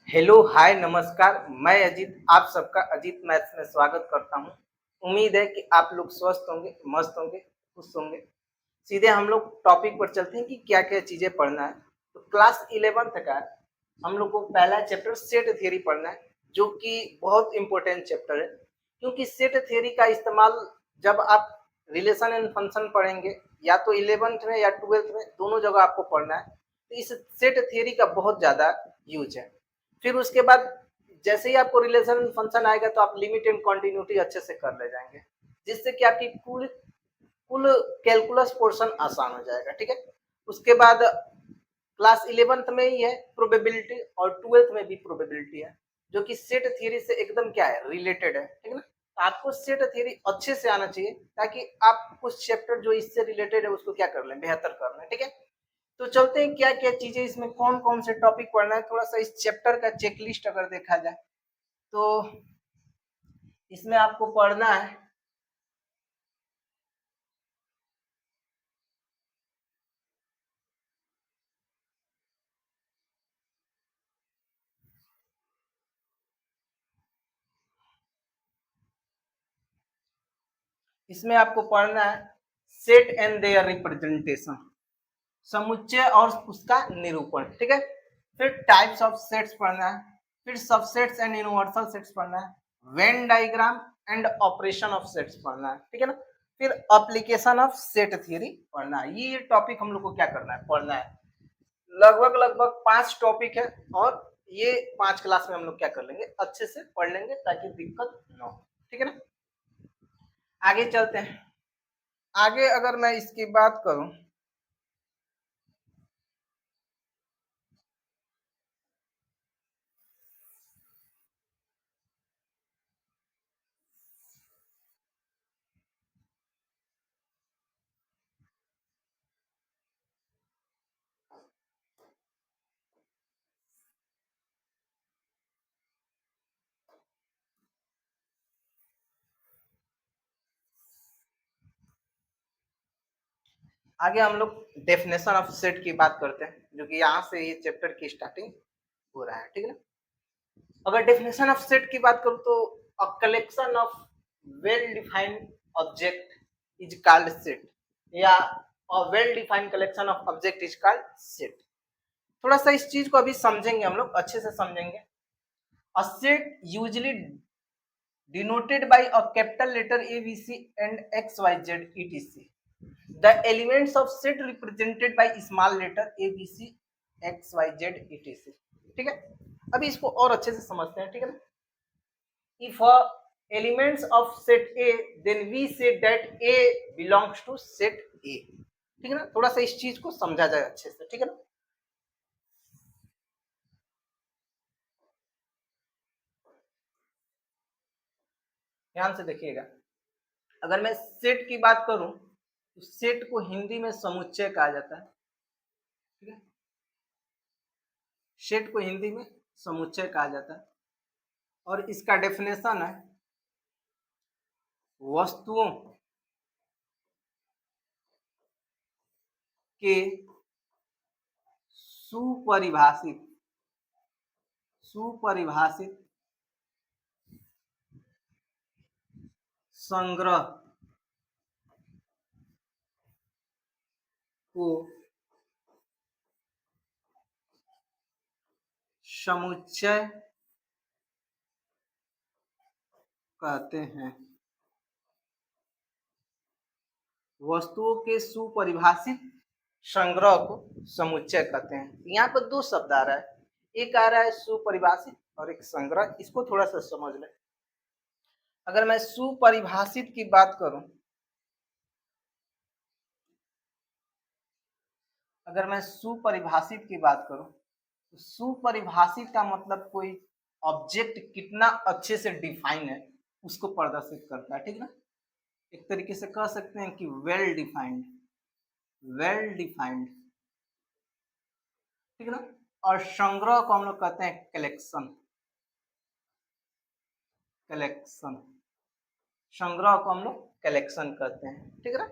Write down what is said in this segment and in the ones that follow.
Hello hi नमस्कार। मैं अजीत, आप सबका अजीत मैथ्स में स्वागत करता हूं। उम्मीद है कि आप लोग स्वस्थ होंगे, मस्त होंगे, खुश होंगे। सीधे हम लोग टॉपिक पर चलते हैं कि क्या क्या चीजें पढ़ना है। तो क्लास 11th का हम लोग को पहला चैप्टर सेट थ्योरी पढ़ना है, जो कि बहुत इंपॉर्टेंट चैप्टर है, क्योंकि सेट थ्योरी का इस्तेमाल जब आप रिलेशन एंड फंक्शन पढ़ेंगे, या तो 11th में या 12th में, दोनों जगह आपको पढ़ना है। तो इस सेट थ्योरी का बहुत ज्यादा यूज है। फिर उसके बाद जैसे ही आपको रिलेशन फंक्शन आएगा तो आप लिमिट एंड कंटिन्यूटी अच्छे से कर ले जाएंगे, जिससे कि आपकी कुल कुल कैलकुलस पोर्शन आसान हो जाएगा। ठीक है। उसके बाद क्लास 11th में ही है प्रोबेबिलिटी, और 12th में भी प्रोबेबिलिटी है, जो कि सेट थ्योरी से एकदम क्या है, रिलेटेड है। ठीक है ना। तो आपको सेट थ्योरी अच्छे से आना चाहिए, ताकि आप कुछ चैप्टर जो इससे रिलेटेड है उसको क्या कर लें, बेहतर कर लें। ठीक है। तो चलते हैं क्या क्या चीजें इसमें, कौन कौन से टॉपिक पढ़ना है, थोड़ा सा इस चैप्टर का चेकलिस्ट अगर देखा जाए तो इसमें आपको पढ़ना है इसमें आपको पढ़ना है सेट एंड देयर रिप्रेजेंटेशन, समुच्चय और उसका निरूपण। ठीक है। फिर टाइप्स ऑफ सेट्स पढ़ना है, फिर सबसेट्स एंड यूनिवर्सल सेट्स पढ़ना है, Venn diagram and operation of sets पढ़ना है। ठीक है ना। फिर एप्लीकेशन ऑफ सेट थ्योरी पढ़ना है। ये टॉपिक हम लोग को क्या करना है, पढ़ना है। लगभग लगभग 5 टॉपिक है, और ये 5 क्लास में हम लोग क्या कर लेंगे, अच्छे से पढ़ लेंगे, ताकि दिक्कत ना हो। ठीक है ना। आगे चलते हैं। आगे अगर मैं इसकी बात करूं, आगे हम लोग डेफिनेशन ऑफ सेट की बात करते हैं, जो कि यहाँ से ये चैप्टर की स्टार्टिंग हो रहा है। ठीक है ना। अगर डेफिनेशन ऑफ सेट की बात करूं तो a collection of well defined object is called set, या a well defined collection of object is called set. थोड़ा सा इस चीज को अभी समझेंगे, हम लोग अच्छे से समझेंगे। A set usually denoted by a capital letter ABC and XYZ etc. The elements of set represented by small letter ABC, XYZ etc. ठीक है। अभी इसको और अच्छे से समझते हैं। ठीक है ना। If elements of set A, then we say that A belongs to set A. ठीक है ना। थोड़ा सा इस चीज को समझा जाए अच्छे से। ठीक है ना। ध्यान से देखिएगा। अगर मैं सेट की बात करूं तो सेट को हिंदी में समुच्चय कहा जाता है। ठीक है। सेट को हिंदी में समुच्चय कहा जाता है, और इसका डेफिनेशन है वस्तुओं के सुपरिभाषित सुपरिभाषित संग्रह को समुच्चय कहते हैं। वस्तुओं के सुपरिभाषित संग्रह को समुच्चय कहते हैं। यहाँ पर दो शब्द आ रहा है, एक आ रहा है सुपरिभाषित और एक संग्रह। इसको थोड़ा सा समझ लें। अगर मैं सुपरिभाषित की बात करूं, अगर मैं सुपरिभाषित की बात करूं तो सुपरिभाषित का मतलब कोई ऑब्जेक्ट कितना अच्छे से डिफाइन है उसको प्रदर्शित करता है। ठीक ना। एक तरीके से कह सकते हैं कि वेल डिफाइंड, वेल डिफाइंड। ठीक ना। और संग्रह को हम लोग कहते हैं कलेक्शन, कलेक्शन। संग्रह को हम लोग कलेक्शन कहते हैं। ठीक है ना।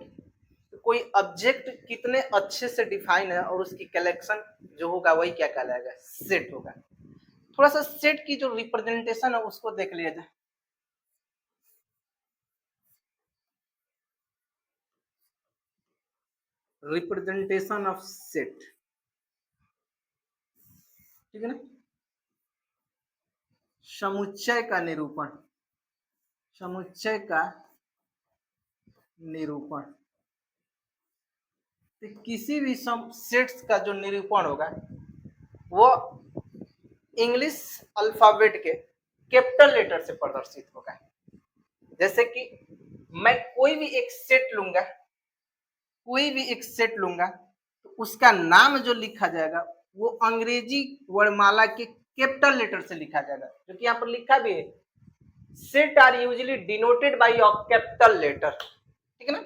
तो कोई ऑब्जेक्ट कितने अच्छे से डिफाइन है और उसकी कलेक्शन जो होगा वही क्या कहलाएगा, सेट होगा। थोड़ा सा सेट की जो रिप्रेजेंटेशन है उसको देख लिया जाए। रिप्रेजेंटेशन ऑफ सेट, ठीक है ना। समुच्चय का निरूपण, समुच्चय का निरूपण, तो किसी भी सेट्स का जो निरूपण होगा वो इंग्लिश अल्फाबेट के कैपिटल लेटर से प्रदर्शित होगा। जैसे कि मैं कोई भी एक सेट लूंगा, कोई भी एक सेट लूंगा तो उसका नाम जो लिखा जाएगा वो अंग्रेजी वर्णमाला के कैपिटल लेटर से लिखा जाएगा, जो कि यहाँ पर लिखा भी है, set are usually denoted by a capital letter, ठीक है ना।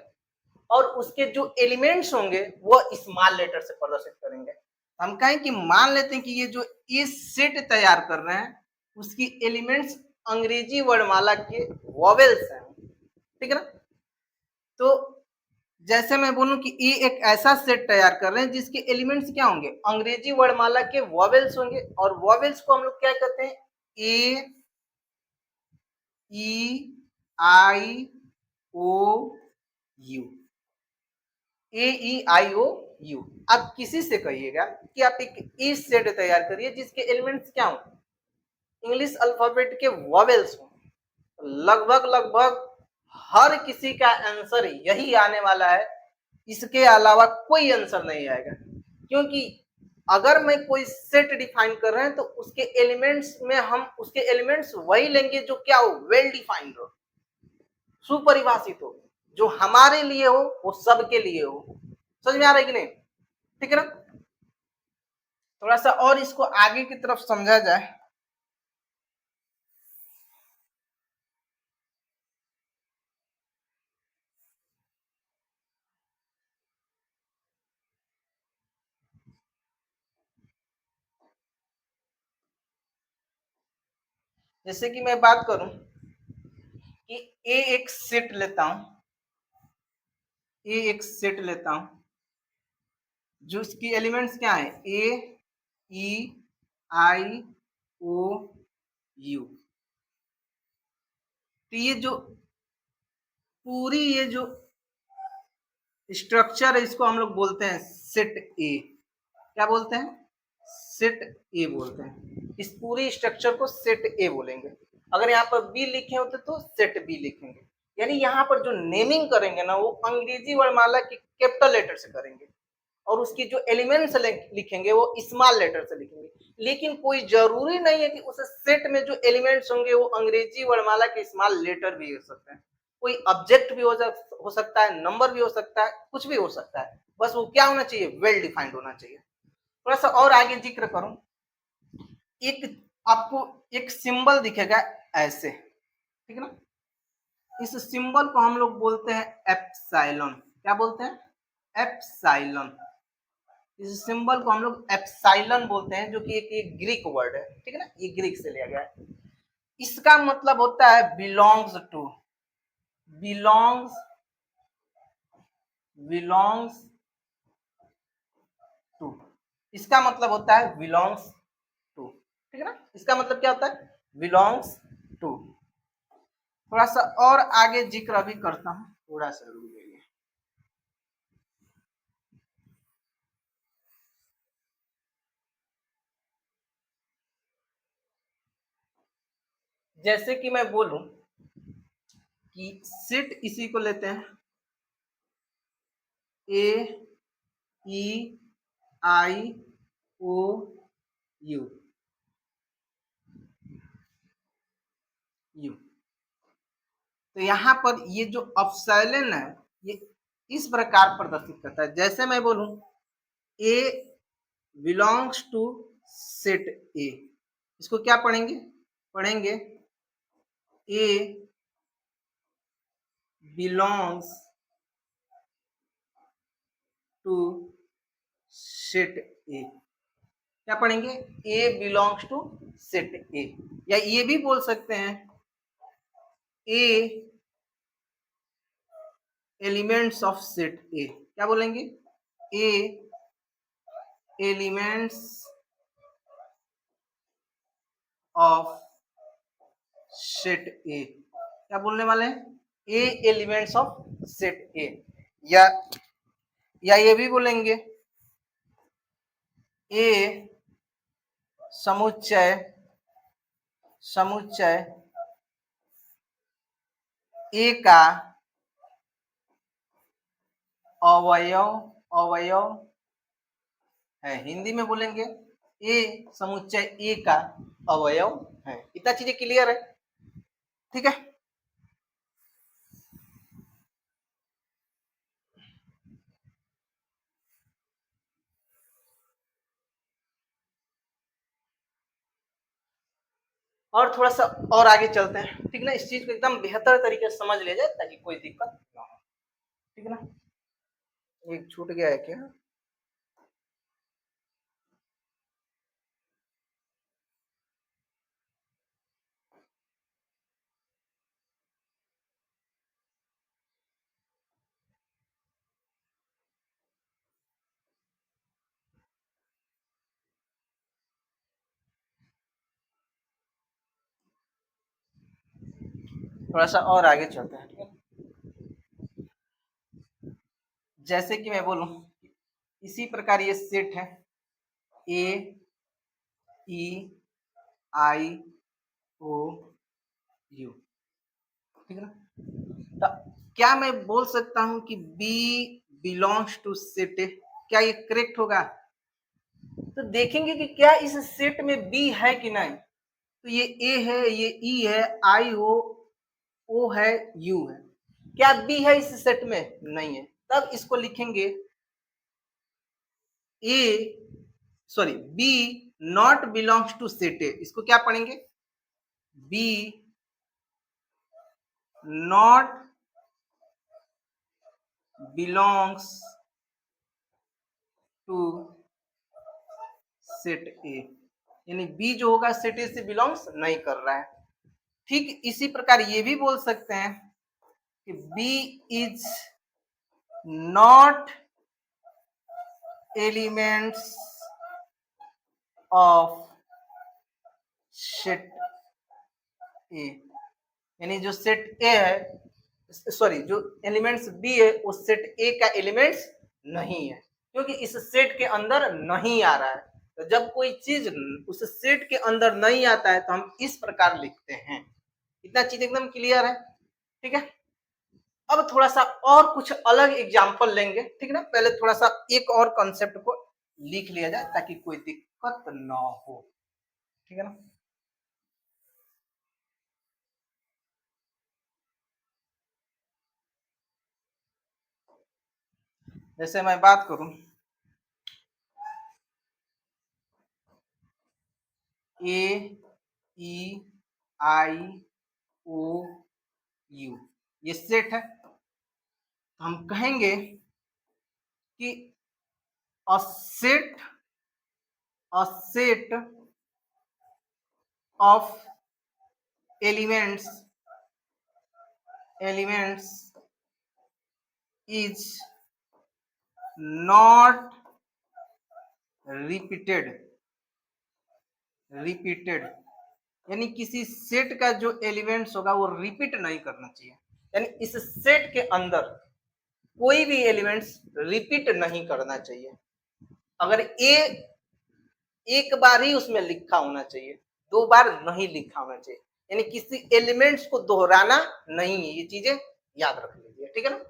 और उसके जो एलिमेंट्स होंगे वो स्मॉल लेटर से प्रदर्शित करेंगे। हम कहें कि मान लेते हैं कि ये सेट तैयार कर रहे हैं, उसकी एलिमेंट्स अंग्रेजी वर्णमाला के वॉवेल्स हैं, ठीक है ना। तो जैसे मैं बोलूं कि ये एक ऐसा सेट तैयार कर रहे हैं जिसके एलिमेंट्स क्या होंगे, अंग्रेजी वर्णमाला के वॉवेल्स होंगे, और वॉवेल्स को हम लोग क्या कहते हैं, ए ई आई ओ you, A E I O you. आप किसी से कहिएगा कि आप एक ई सेट तैयार करिए जिसके एलिमेंट्स क्या हो, इंग्लिश अल्फाबेट के वॉवेल्स हो, लगभग लगभग हर किसी का आंसर यही आने वाला है, इसके अलावा कोई आंसर नहीं आएगा। क्योंकि अगर मैं कोई सेट डिफाइन कर रहे हैं तो उसके एलिमेंट्स में हम उसके एलिमेंट्स वही लेंगे जो क्या हो, वेल डिफाइंड हो, सुपरिभाषित हो, जो हमारे लिए हो वो सबके लिए हो। समझ में आ रहा है कि नहीं, ठीक है ना। थोड़ा सा और इसको आगे की तरफ समझा जाए। जैसे कि मैं बात करूं कि ए एक सेट लेता हूं, ए एक सेट लेता हूं जो इसकी एलिमेंट्स क्या है, ए ई आई ओ यू। तो ये जो पूरी ये जो स्ट्रक्चर है इसको हम लोग बोलते हैं सेट ए। क्या बोलते हैं, सेट ए बोलते हैं। इस पूरी स्ट्रक्चर को सेट ए बोलेंगे। अगर यहाँ पर बी लिखे होते तो सेट बी लिखेंगे। यानी यहाँ पर जो नेमिंग करेंगे ना वो अंग्रेजी वर्णमाला की कैपिटल लेटर से करेंगे, और उसकी जो एलिमेंट्स लिखेंगे वो स्मॉल लेटर से लिखेंगे। लेकिन कोई जरूरी नहीं है कि उस सेट में जो एलिमेंट्स होंगे वो अंग्रेजी वर्णमाला के स्मॉल लेटर भी हो सकते हैं। कोई ऑब्जेक्ट भी हो सकता है, नंबर भी हो सकता है, कुछ भी हो सकता है, बस वो क्या होना चाहिए, वेल डिफाइंड होना चाहिए। थोड़ा सा और आगे जिक्र करूं, एक आपको एक सिंबल दिखेगा ऐसे, ठीक है ना। इस सिंबल को हम लोग बोलते हैं एप्सिलॉन। क्या बोलते हैं, एप्सिलॉन। इस सिंबल को हम लोग एप्सिलॉन बोलते हैं, जो कि एक ग्रीक वर्ड है, ठीक है ना, ये ग्रीक से लिया गया है। इसका मतलब होता है belongs to, belongs, belongs to. इसका मतलब होता है बिलोंग्स टू, ठीक है ना। इसका मतलब क्या होता है, बिलोंग्स टू। थोड़ा सा और आगे जिक्र अभी करता हूं, थोड़ा सा रुक जाइए। जैसे कि मैं बोलूं कि सेट इसी को लेते हैं, ए ई आई ओ यू, यू। तो यहाँ पर ये जो अपसाइलन है ये इस प्रकार प्रदर्शित करता है। जैसे मैं बोलूं ए बिलोंग्स टू सेट ए, इसको क्या पढ़ेंगे, पढ़ेंगे ए बिलोंग्स टू सेट ए। क्या पढ़ेंगे, ए बिलोंग्स टू सेट ए। या ये भी बोल सकते हैं ए एलिमेंट्स ऑफ सेट ए। क्या बोलेंगे, ए एलिमेंट्स ऑफ सेट ए। क्या बोलने वाले हैं? ए एलिमेंट्स ऑफ सेट ए, या ये भी बोलेंगे ए समुच्चय ए का अवयव है। हिंदी में बोलेंगे ए समुच्चय ए का अवयव है। इतना चीजें क्लियर है? ठीक है। और थोड़ा सा और आगे चलते हैं, ठीक ना। इस चीज को एकदम बेहतर तरीके से समझ लिया जाए ताकि कोई दिक्कत ना हो, ठीक है ना। एक छूट गया है क्या? थोड़ा सा और आगे चलते हैं, ठीक है। जैसे कि मैं बोलूं, इसी प्रकार ये सेट है ए ई आई ओ यू, ठीक है ना। तो क्या मैं बोल सकता हूं कि B belongs to set A? क्या ये करेक्ट होगा? तो देखेंगे कि क्या इस सेट में बी है कि नहीं। तो ये ए है, ये ई है, आई हो, ओ है, यू है। क्या बी है इस सेट में? नहीं है। तब इसको लिखेंगे A sorry B not belongs to set A. इसको क्या पढ़ेंगे? B not belongs to set A, यानी बी जो होगा सेट ए से बिलोंग्स नहीं कर रहा है। ठीक इसी प्रकार ये भी बोल सकते हैं कि B is not elements of set A, यानी जो सेट ए है सॉरी जो एलिमेंट्स बी है वो सेट ए का एलिमेंट्स नहीं है, क्योंकि इस सेट के अंदर नहीं आ रहा है। तो जब कोई चीज उस सेट के अंदर नहीं आता है तो हम इस प्रकार लिखते हैं। इतना चीज एकदम क्लियर है, ठीक है। अब थोड़ा सा और कुछ अलग एग्जांपल लेंगे, ठीक है ना। पहले थोड़ा सा एक और कॉन्सेप्ट को लिख लिया जाए ताकि कोई दिक्कत ना हो, ठीक है ना। जैसे मैं बात करूं ए ई आई ओ यू, ये सेट है। हम कहेंगे कि a set of elements is not repeated, यानी किसी सेट का जो एलिमेंट्स होगा वो रिपीट नहीं करना चाहिए। यानी इस सेट के अंदर कोई भी एलिमेंट्स रिपीट नहीं करना चाहिए। अगर ए एक बार ही उसमें लिखा होना चाहिए, दो बार नहीं लिखा होना चाहिए, यानी किसी एलिमेंट्स को दोहराना नहीं है। ये चीजें याद रख लीजिए, ठीक है ना।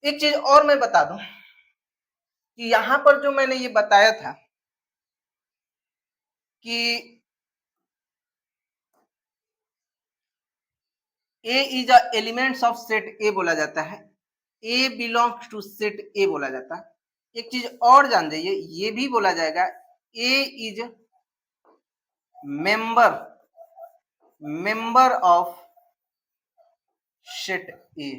एक चीज और मैं बता दूं कि यहां पर जो मैंने ये बताया था कि A is a elements of set A बोला जाता है, A belongs to set A बोला जाता है। एक चीज और जान जाइए, ये भी बोला जाएगा A is member of set A,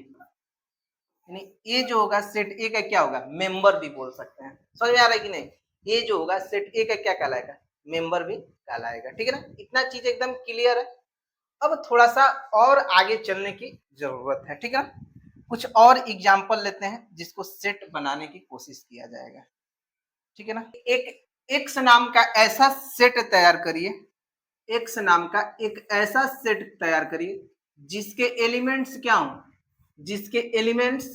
यानी ए जो होगा सेट ए का क्या होगा? मेंबर भी बोल सकते हैं। समझ में आ रहा है कि नहीं? ए जो होगा सेट ए का क्या कहलाएगा? मेंबर भी कहलाएगा, ठीक है ना। इतना चीज एकदम क्लियर है। अब थोड़ा सा और आगे चलने की जरूरत है, ठीक है ना। कुछ और एग्जाम्पल लेते हैं जिसको सेट बनाने की कोशिश किया जाएगा, ठीक है ना। एक एक्स नाम का ऐसा सेट तैयार करिए, एक्स नाम का एक ऐसा सेट तैयार करिए जिसके एलिमेंट्स क्या हो, जिसके एलिमेंट्स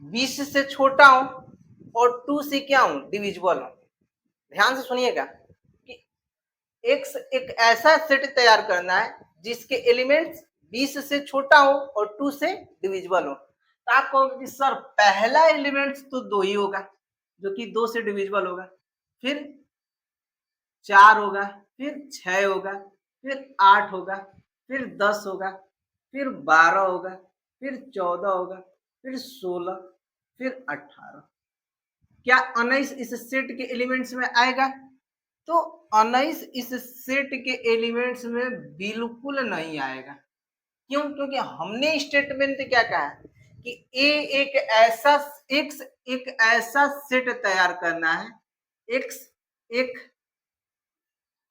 20 से छोटा हो और 2 से क्या हो, डिविजिबल हो। ध्यान से सुनिएगा कि एक्स एक ऐसा सेट तैयार करना है जिसके एलिमेंट्स 20 से छोटा हो और 2 से डिविजिबल हो। तो आप कहोगे कि सर पहला एलिमेंट्स तो 2 ही होगा जो कि 2 से डिविजिबल होगा, फिर 4 होगा, फिर 6 होगा, फिर 8 होगा, फिर 10 होगा, फिर 12 होगा, फिर 14 होगा, फिर 16, फिर 18। क्या 19 इस सेट के एलिमेंट्स में आएगा? तो 19 इस सेट के एलिमेंट्स में बिल्कुल नहीं आएगा। क्यों? क्योंकि हमने स्टेटमेंट क्या कहा कि ए एक ऐसा एक्स एक ऐसा सेट तैयार करना है, एक्स एक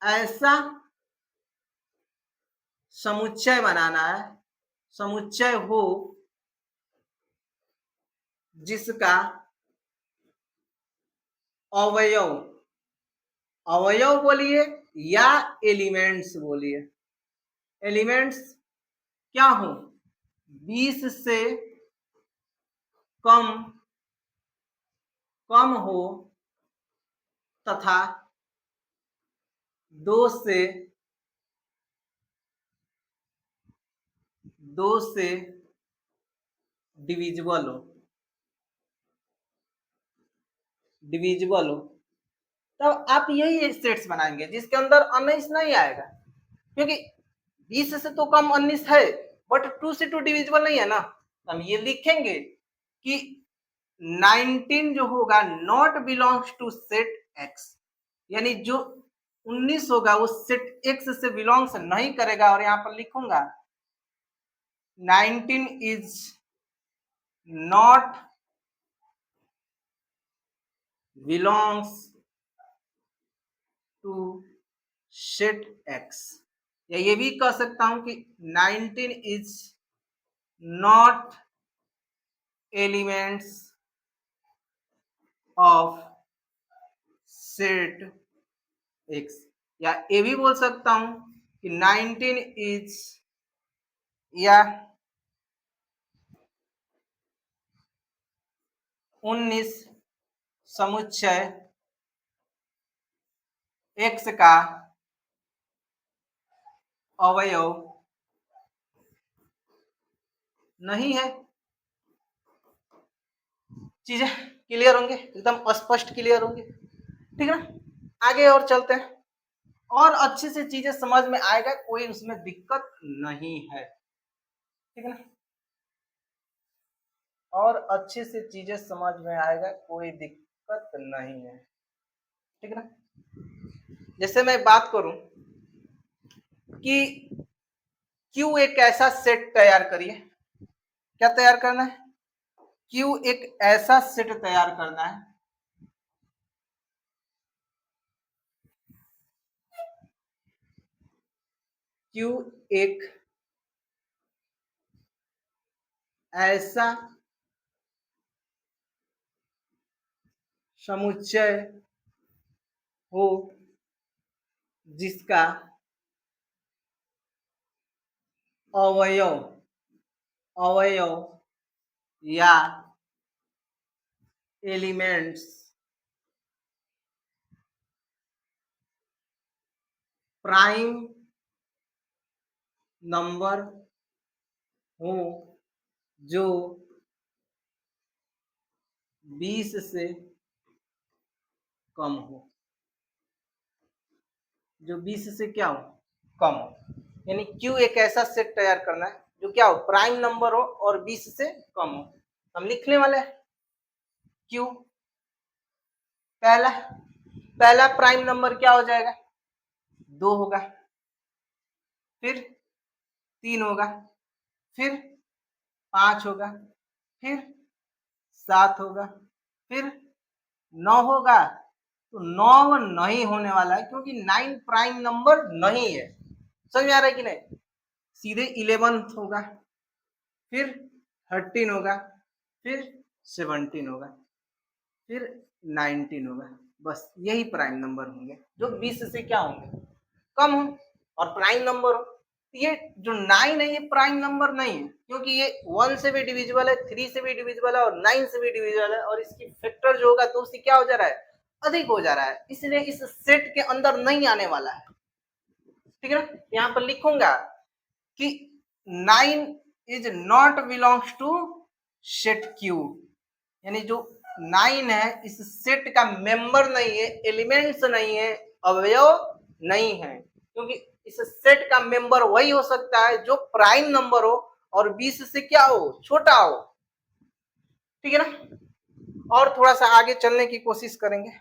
ऐसा समुच्चय बनाना है, समुच्चय हो जिसका अवयव, अवयव बोलिए या एलिमेंट्स बोलिए, एलिमेंट्स क्या हो, 20 से कम कम हो तथा 2 से 2 से डिविजिबल हो, डिविजिबल हो। तब आप यही सेट्स बनाएंगे जिसके अंदर 19 नहीं आएगा, क्योंकि 20 से तो कम 19 है बट 2 से 2 डिविजिबल नहीं है ना। हम ये लिखेंगे कि 19 जो होगा not belongs to set X, यानी जो 19 होगा वो सेट एक्स से बिलोंग्स नहीं करेगा। और यहां पर लिखूंगा 19 is not belongs to set X, या ये भी कह सकता हूं कि 19 is not elements of set X, या ये भी बोल सकता हूं कि 19 इज या 19 समुच्चय एक्स का अवयव नहीं है। चीजें क्लियर होंगे, एकदम स्पष्ट क्लियर होंगे, ठीक है ना। आगे और चलते हैं और अच्छे से चीजें समझ में आएगा, कोई उसमें दिक्कत नहीं है, ठीक है ना। और अच्छे से चीजें समझ में आएगा, कोई दिक्कत नहीं है, ठीक है ना। जैसे मैं बात करूं कि क्यू एक ऐसा सेट तैयार करिए, क्या तैयार करना है, क्यू एक ऐसा सेट तैयार करना है क्यू एक ऐसा समुच्चय हो जिसका अवयव अवयव या एलिमेंट्स प्राइम नंबर हो जो 20 से कम हो, जो 20 से क्या हो, कम हो। यानी क्यू एक ऐसा सेट तैयार करना है जो क्या हो, प्राइम नंबर हो और 20 से कम हो। हम लिखने वाले हैं क्यू, पहला पहला प्राइम नंबर क्या हो जाएगा, 2 होगा, फिर 3 होगा, फिर 5 होगा, फिर 7 होगा, फिर 9 होगा। तो 9 नहीं होने वाला है क्योंकि 9 प्राइम नंबर नहीं है। समझ में आ रहा है कि नहीं। सीधे 11 होगा, फिर 13 होगा, फिर 17 होगा, फिर 19 होगा। बस यही प्राइम नंबर होंगे जो 20 से क्या होंगे, कम हो और प्राइम नंबर हो। ये जो 9 है ये प्राइम नंबर नहीं है, क्योंकि ये 1 से भी डिविजिबल है, 3 से भी डिविजिबल है और 9 से भी डिविजिबल है, और इसकी फैक्टर जो होगा तो उससे क्या हो जा रहा है, अधिक हो जा रहा है, इसलिए इस सेट के अंदर नहीं आने वाला है। ठीक है ना, यहाँ पर लिखूंगा कि 9 is not belongs to set Q, यानी जो 9 है इस सेट का मेंबर नहीं है, एलिमेंट्स नहीं है, अवयव नहीं है, क्योंकि इस सेट का मेंबर वही हो सकता है जो प्राइम नंबर हो और 20 से क्या हो, छोटा हो। ठीक है ना, और थोड़ा सा आगे चलने की कोशिश करेंगे।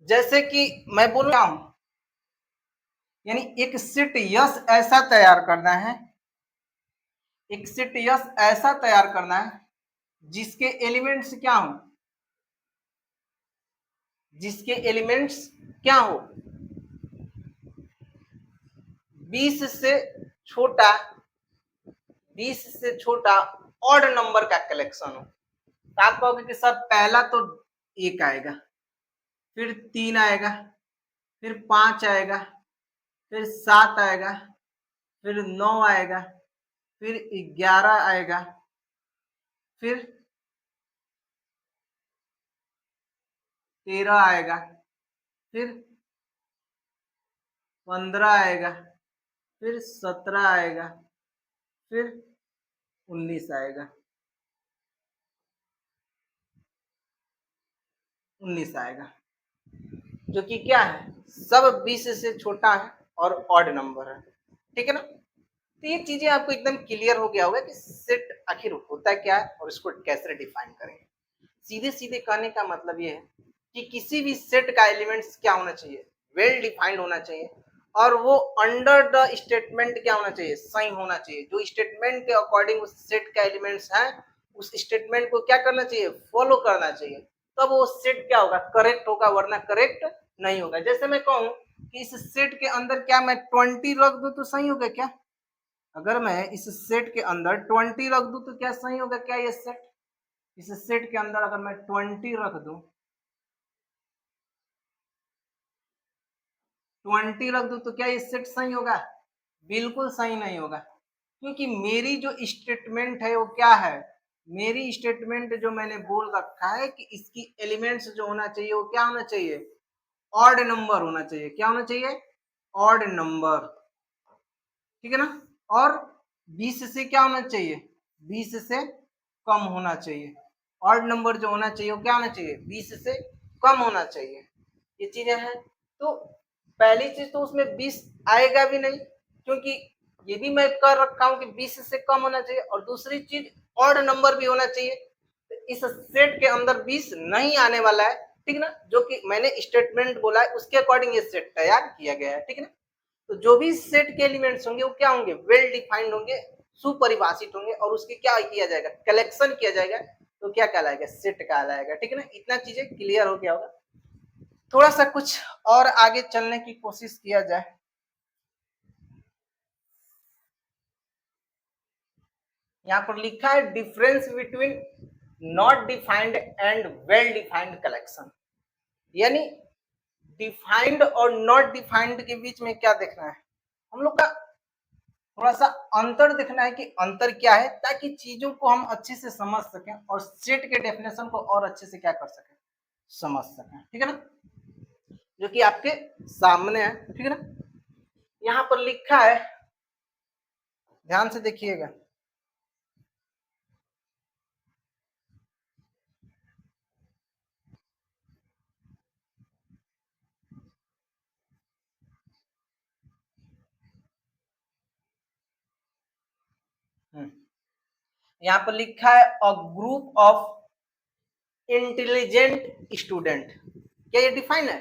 जैसे कि मैं बोल रहा हूं, यानी एक सेट यस ऐसा तैयार करना है, एक सेट यस ऐसा तैयार करना है जिसके एलिमेंट्स क्या हो, जिसके एलिमेंट्स क्या हो, 20 से छोटा, 20 से छोटा ऑड नंबर का कलेक्शन हो। तो आप कहोगे कि सर पहला तो 1 आएगा, फिर 3 आएगा, फिर 5 आएगा, फिर 7 आएगा, फिर 9 आएगा, फिर 11 आएगा, फिर 13 आएगा, फिर 15 आएगा, फिर 17 आएगा, फिर 19 आएगा, 19 आएगा, जो कि क्या है, सब 20 से छोटा है और ऑड नंबर है। ठीक है ना, तो ये चीजें आपको एकदम क्लियर हो गया होगा कि सेट आखिर होता क्या है और इसको कैसे डिफाइन करेंगे। सीधे सीधे कहने का मतलब ये है कि किसी भी सेट का एलिमेंट्स क्या होना चाहिए, वेल डिफाइंड होना चाहिए, और वो अंडर द स्टेटमेंट क्या होना चाहिए, सही होना चाहिए। जो स्टेटमेंट के अकॉर्डिंग उस सेट का एलिमेंट्स है, उस स्टेटमेंट को क्या करना चाहिए, फॉलो करना चाहिए, तब वो सेट क्या होगा, करेक्ट होगा, वरना करेक्ट नहीं होगा। जैसे मैं कहूं कि इस सेट के अंदर क्या मैं 20 रख दूं तो सही होगा क्या, अगर मैं इस सेट के अंदर 20 रख दूं तो क्या सही होगा क्या, ये सेट, इस सेट के अंदर अगर मैं 20 रख दूं, 20 रख दूं तो क्या ये सेट सही होगा, बिल्कुल सही नहीं होगा, क्योंकि मेरी जो स्टेटमेंट है वो क्या है, मेरी स्टेटमेंट जो मैंने बोल रखा है कि इसकी एलिमेंट्स जो होना चाहिए वो क्या होना चाहिए, ऑड नंबर होना चाहिए। क्या होना चाहिए, ऑड नंबर। ठीक है ना, और 20 से क्या होना चाहिए, 20 से कम होना चाहिए। ऑड नंबर जो होना चाहिए वो क्या होना चाहिए, 20 से कम होना चाहिए। ये चीजें हैं। तो पहली चीज तो उसमें 20 आएगा भी नहीं, क्योंकि ये भी मैं कर रखा हूं कि 20 से कम होना चाहिए, और दूसरी चीज ऑड नंबर भी होना चाहिए। तो इस सेट के अंदर 20 नहीं आने वाला है। ठीक ना, जो कि मैंने स्टेटमेंट बोला है उसके अकॉर्डिंग ये सेट तैयार किया गया है। ठीक है ना, तो जो भी सेट के एलिमेंट्स होंगे वो क्या होंगे, वेल डिफाइंड होंगे, सुपरिभाषित होंगे, और उसके क्या किया जाएगा, कलेक्शन किया जाएगा, तो क्या कहलाएगा, सेट कहलाएगा। ठीक है ना, इतना चीजें क्लियर हो गया होगा। थोड़ा सा कुछ और आगे चलने की कोशिश किया जाए। यहाँ पर लिखा है difference between not defined and well defined collection, यानी डिफाइंड और नॉट डिफाइंड के बीच में क्या देखना है, हम लोग का थोड़ा सा अंतर देखना है कि अंतर क्या है, ताकि चीजों को हम अच्छे से समझ सकें और सेट के डेफिनेशन को और अच्छे से क्या कर सकें, समझ सकें। ठीक है ना, जो कि आपके सामने है। ठीक है ना, यहाँ पर लिखा है, ध्यान से देखिएगा, यहाँ पर लिखा है a group of intelligent student. क्या ये डिफाइन है,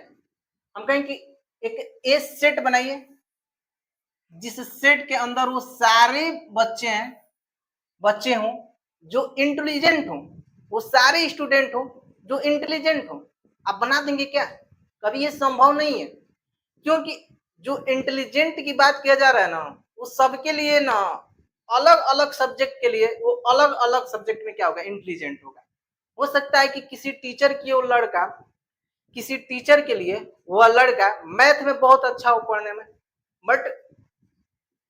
हम कहें कि एक ए सेट बनाइए जिस सेट के अंदर वो सारे बच्चे हैं, बच्चे हों जो इंटेलिजेंट हों, वो सारे स्टूडेंट हों जो इंटेलिजेंट हों। आप बना देंगे क्या, कभी ये संभव नहीं है, क्योंकि जो इंटेलिजेंट की बात किया जा रहा है ना, उस सबके लिए ना अलग अलग सब्जेक्ट के लिए वो अलग अलग सब्जेक्ट में क्या होगा, इंटेलिजेंट होगा। हो सकता है कि किसी टीचर के लिए वह लड़का मैथ में बहुत अच्छा हो पढ़ने में, बट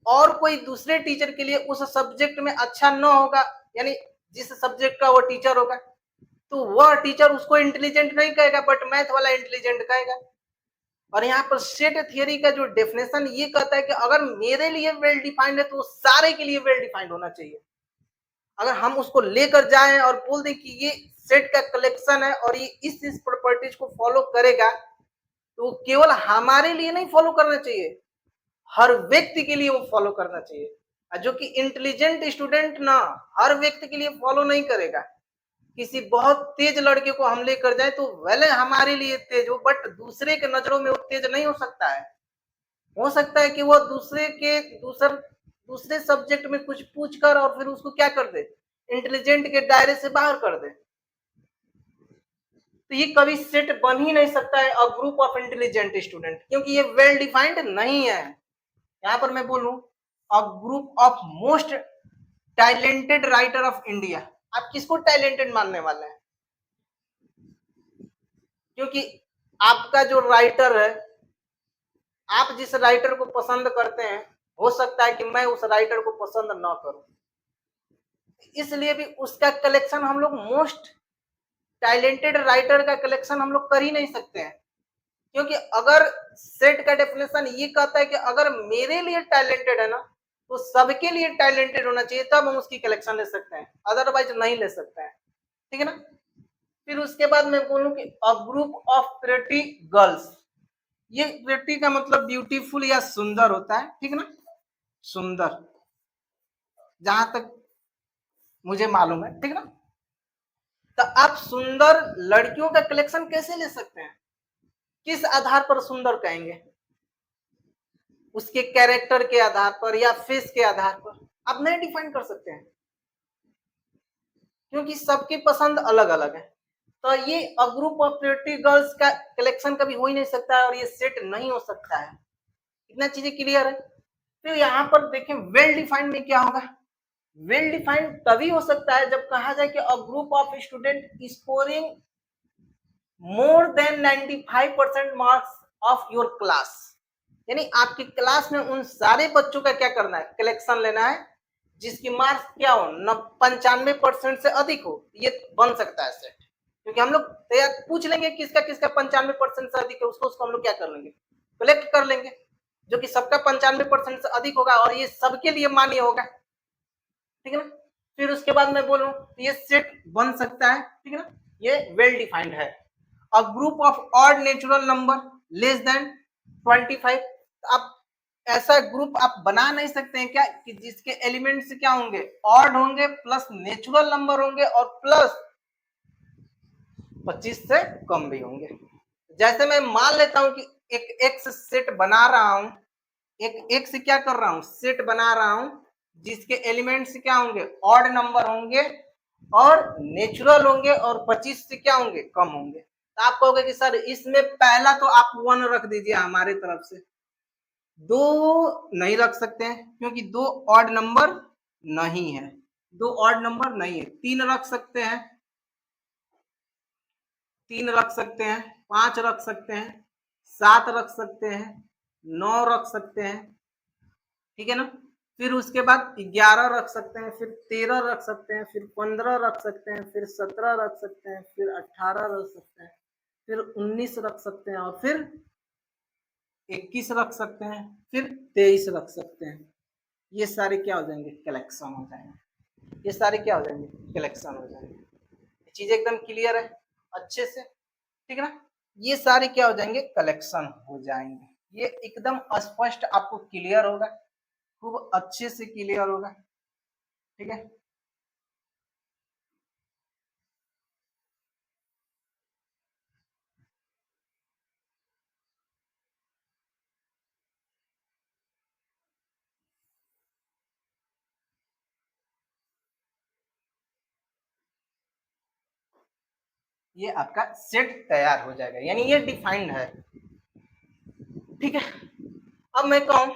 और कोई दूसरे टीचर के लिए उस सब्जेक्ट में अच्छा न होगा, यानी जिस सब्जेक्ट का वो टीचर होगा तो वह टीचर उसको इंटेलिजेंट नहीं कहेगा बट मैथ वाला इंटेलिजेंट कहेगा। और यहाँ पर सेट थियरी का जो डेफिनेशन ये कहता है कि अगर मेरे लिए वेल डिफाइंड है तो वो सारे के लिए वेल डिफाइंड होना चाहिए। अगर हम उसको लेकर जाएं और बोल दें कि ये सेट का कलेक्शन है और ये इस प्रॉपर्टीज को फॉलो करेगा, तो केवल हमारे लिए नहीं फॉलो करना चाहिए, हर व्यक्ति के लिए वो फॉलो करना चाहिए। जो कि इंटेलिजेंट स्टूडेंट ना हर व्यक्ति के लिए फॉलो नहीं करेगा। किसी बहुत तेज लड़के को हम लेकर जाए तो भले हमारे लिए तेज हो बट दूसरे के नजरों में वो तेज नहीं हो सकता है। हो सकता है कि वो दूसरे सब्जेक्ट में कुछ पूछ कर और फिर उसको क्या कर दे, इंटेलिजेंट के दायरे से बाहर कर दे। तो ये कभी सेट बन ही नहीं सकता है a group of intelligent student, क्योंकि ये वेल डिफाइंड नहीं है। यहां पर मैं बोलूं a group of most talented writer of India, आप किसको टैलेंटेड मानने वाले हैं? क्योंकि आपका जो राइटर है, आप जिस राइटर को पसंद करते हैं, हो सकता है कि मैं उस राइटर को पसंद ना करूं, इसलिए भी उसका कलेक्शन हम लोग मोस्ट टैलेंटेड राइटर का कलेक्शन हम लोग कर ही नहीं सकते हैं। क्योंकि अगर सेट का डेफिनेशन ये कहता है कि अगर मेरे लिए टैलेंटेड है ना तो सबके लिए टैलेंटेड होना चाहिए, तब हम उसकी कलेक्शन ले सकते हैं, अदरवाइज नहीं ले सकते हैं। ठीक है ना। फिर उसके बाद मैं बोलूं कि a group of pretty girls, ये प्रिटी का मतलब ब्यूटीफुल या सुंदर होता है, ठीक है ना, सुंदर, जहां तक मुझे मालूम है, ठीक है ना। तो आप सुंदर लड़कियों का कलेक्शन कैसे ले सकते हैं, किस आधार पर सुंदर कहेंगे? उसके कैरेक्टर के आधार पर या फेस के आधार पर आप नहीं डिफाइन कर सकते हैं, क्योंकि सबकी पसंद अलग अलग है। तो ये a group of pretty girls का कलेक्शन कभी हो ही नहीं सकता है और ये सेट नहीं हो सकता है। इतना चीजें क्लियर है। फिर यहाँ पर देखें वेल डिफाइंड में क्या होगा, वेल डिफाइंड तभी हो सकता है जब कहा जाए कि a group of student scoring more than 95% marks of your class, यानी आपकी क्लास में उन सारे बच्चों का क्या करना है, कलेक्शन लेना है जिसकी मार्क्स क्या हो, 95% से अधिक हो। ये बन सकता है सेट, क्योंकि हम लोग तैयार पूछ लेंगे किसका किसका 95% से अधिक है, उसको हम लोग क्या कर लेंगे, कलेक्ट कर लेंगे, जो कि सबका 95% से अधिक होगा और ये सबके लिए मान्य होगा। ठीक है ना। फिर उसके बाद मैं बोलूं ये सेट बन सकता है, ठीक है ना, ये वेल डिफाइंड है। A group of odd natural number less then 25, आप ऐसा ग्रुप आप बना नहीं सकते हैं क्या कि जिसके एलिमेंट्स क्या होंगे, ऑड होंगे प्लस नेचुरल नंबर होंगे और प्लस 25 से कम भी होंगे। जैसे मैं मान लेता हूं कि एक एक्स सेट बना रहा हूं, एक एक्स क्या कर रहा हूं, सेट बना रहा हूं जिसके एलिमेंट्स क्या होंगे, ऑड नंबर होंगे और नेचुरल होंगे और 25 से क्या होंगे, कम होंगे। तो आप कहोगे कि सर इसमें पहला तो आप 1 रख दीजिए हमारी तरफ से, दो नहीं रख सकते हैं क्योंकि दो ऑड नंबर नहीं है, दो ऑड नंबर नहीं है। तीन रख सकते हैं, तीन रख सकते हैं, पांच रख सकते हैं, सात रख सकते हैं, 9 रख सकते हैं, ठीक है ना। फिर उसके बाद 11 रख सकते हैं, फिर 13 रख सकते हैं, फिर 15 रख सकते हैं, फिर 17 रख सकते हैं, फिर 18 रख सकते हैं, फिर 19 रख सकते हैं और फिर 21 रख सकते हैं, फिर 23 रख सकते हैं। ये सारे क्या हो जाएंगे, कलेक्शन हो जाएंगे। ये सारे क्या हो जाएंगे, कलेक्शन हो जाएंगे। चीज एकदम क्लियर है अच्छे से, ठीक है ना। ये सारे क्या हो जाएंगे, कलेक्शन हो जाएंगे। ये एकदम स्पष्ट आपको क्लियर होगा, खूब अच्छे से क्लियर होगा, ठीक है। ये आपका सेट तैयार हो जाएगा, यानी ये डिफाइंड है, ठीक है। अब मैं कहूं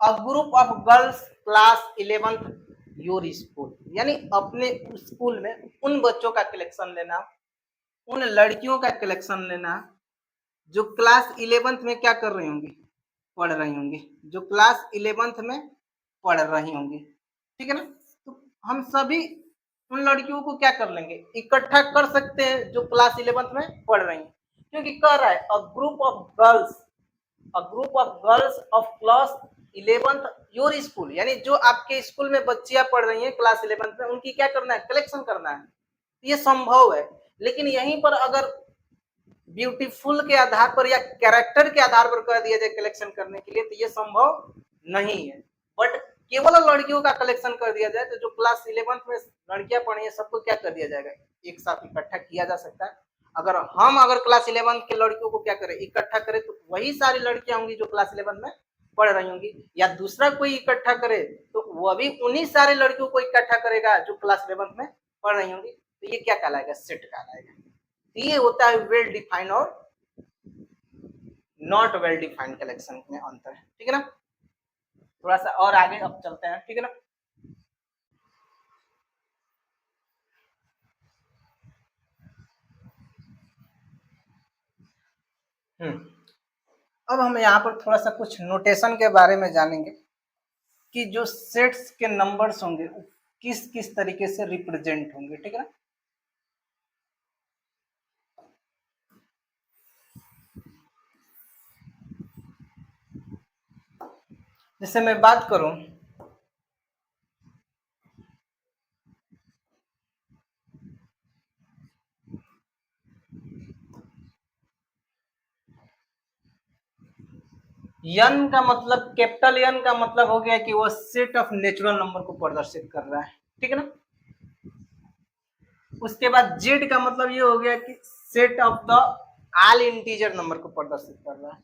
a group of girls class 11th your school, यानी अपने स्कूल में उन बच्चों का कलेक्शन लेना, उन लड़कियों का कलेक्शन लेना जो क्लास 11th में क्या कर रही होंगी, पढ़ रही होंगी, जो क्लास 11th में पढ़ रही होंगी, ठीक है ना। तो हम सभी उन लड़कियों को क्या कर लेंगे, इकट्ठा कर सकते हैं जो क्लास 11th में पढ़ रही हैं, क्योंकि कह रहा है a group of girls, a group of girls of class 11th your school, यानी जो आपके स्कूल में बच्चियां पढ़ रही हैं क्लास 11th में, उनकी क्या करना है, कलेक्शन करना है। ये संभव है, लेकिन यहीं पर अगर ब्यूटीफुल के आधार पर या कैरेक्टर के आधार पर कर दिया जाए कलेक्शन करने के लिए, तो ये संभव नहीं है। बट केवल लड़कियों का कलेक्शन कर दिया जाए तो जो क्लास 11th में लड़कियां पढ़ी है सबको क्या कर दिया जाएगा, एक साथ इकट्ठा किया जा सकता है। अगर क्लास 11th के लड़कियों को क्या करें, इकट्ठा करें, तो वही सारी लड़कियां होंगी जो क्लास 11th में पढ़ रही होंगी, या दूसरा कोई इकट्ठा करे तो वह भी उन्हीं सारे लड़कियों को इकट्ठा करेगा जो क्लास 11th में पढ़ रही होंगी। तो ये क्या कहलाएगा, सेट कहलाएगा। ये होता है वेल डिफाइंड और नॉट वेल डिफाइंड कलेक्शन में अंतर, ठीक है ना। थोड़ा सा और आगे अब चलते हैं, ठीक है ना। अब हम यहाँ पर थोड़ा सा कुछ नोटेशन के बारे में जानेंगे कि जो सेट्स के नंबर्स होंगे किस किस तरीके से रिप्रेजेंट होंगे, ठीक है ना। जैसे मैं बात करूं, यन का मतलब, कैपिटल यन का मतलब हो गया कि वो सेट ऑफ नेचुरल नंबर को प्रदर्शित कर रहा है, ठीक है ना। उसके बाद जेड का मतलब ये हो गया कि set of the all integer number को प्रदर्शित कर रहा है,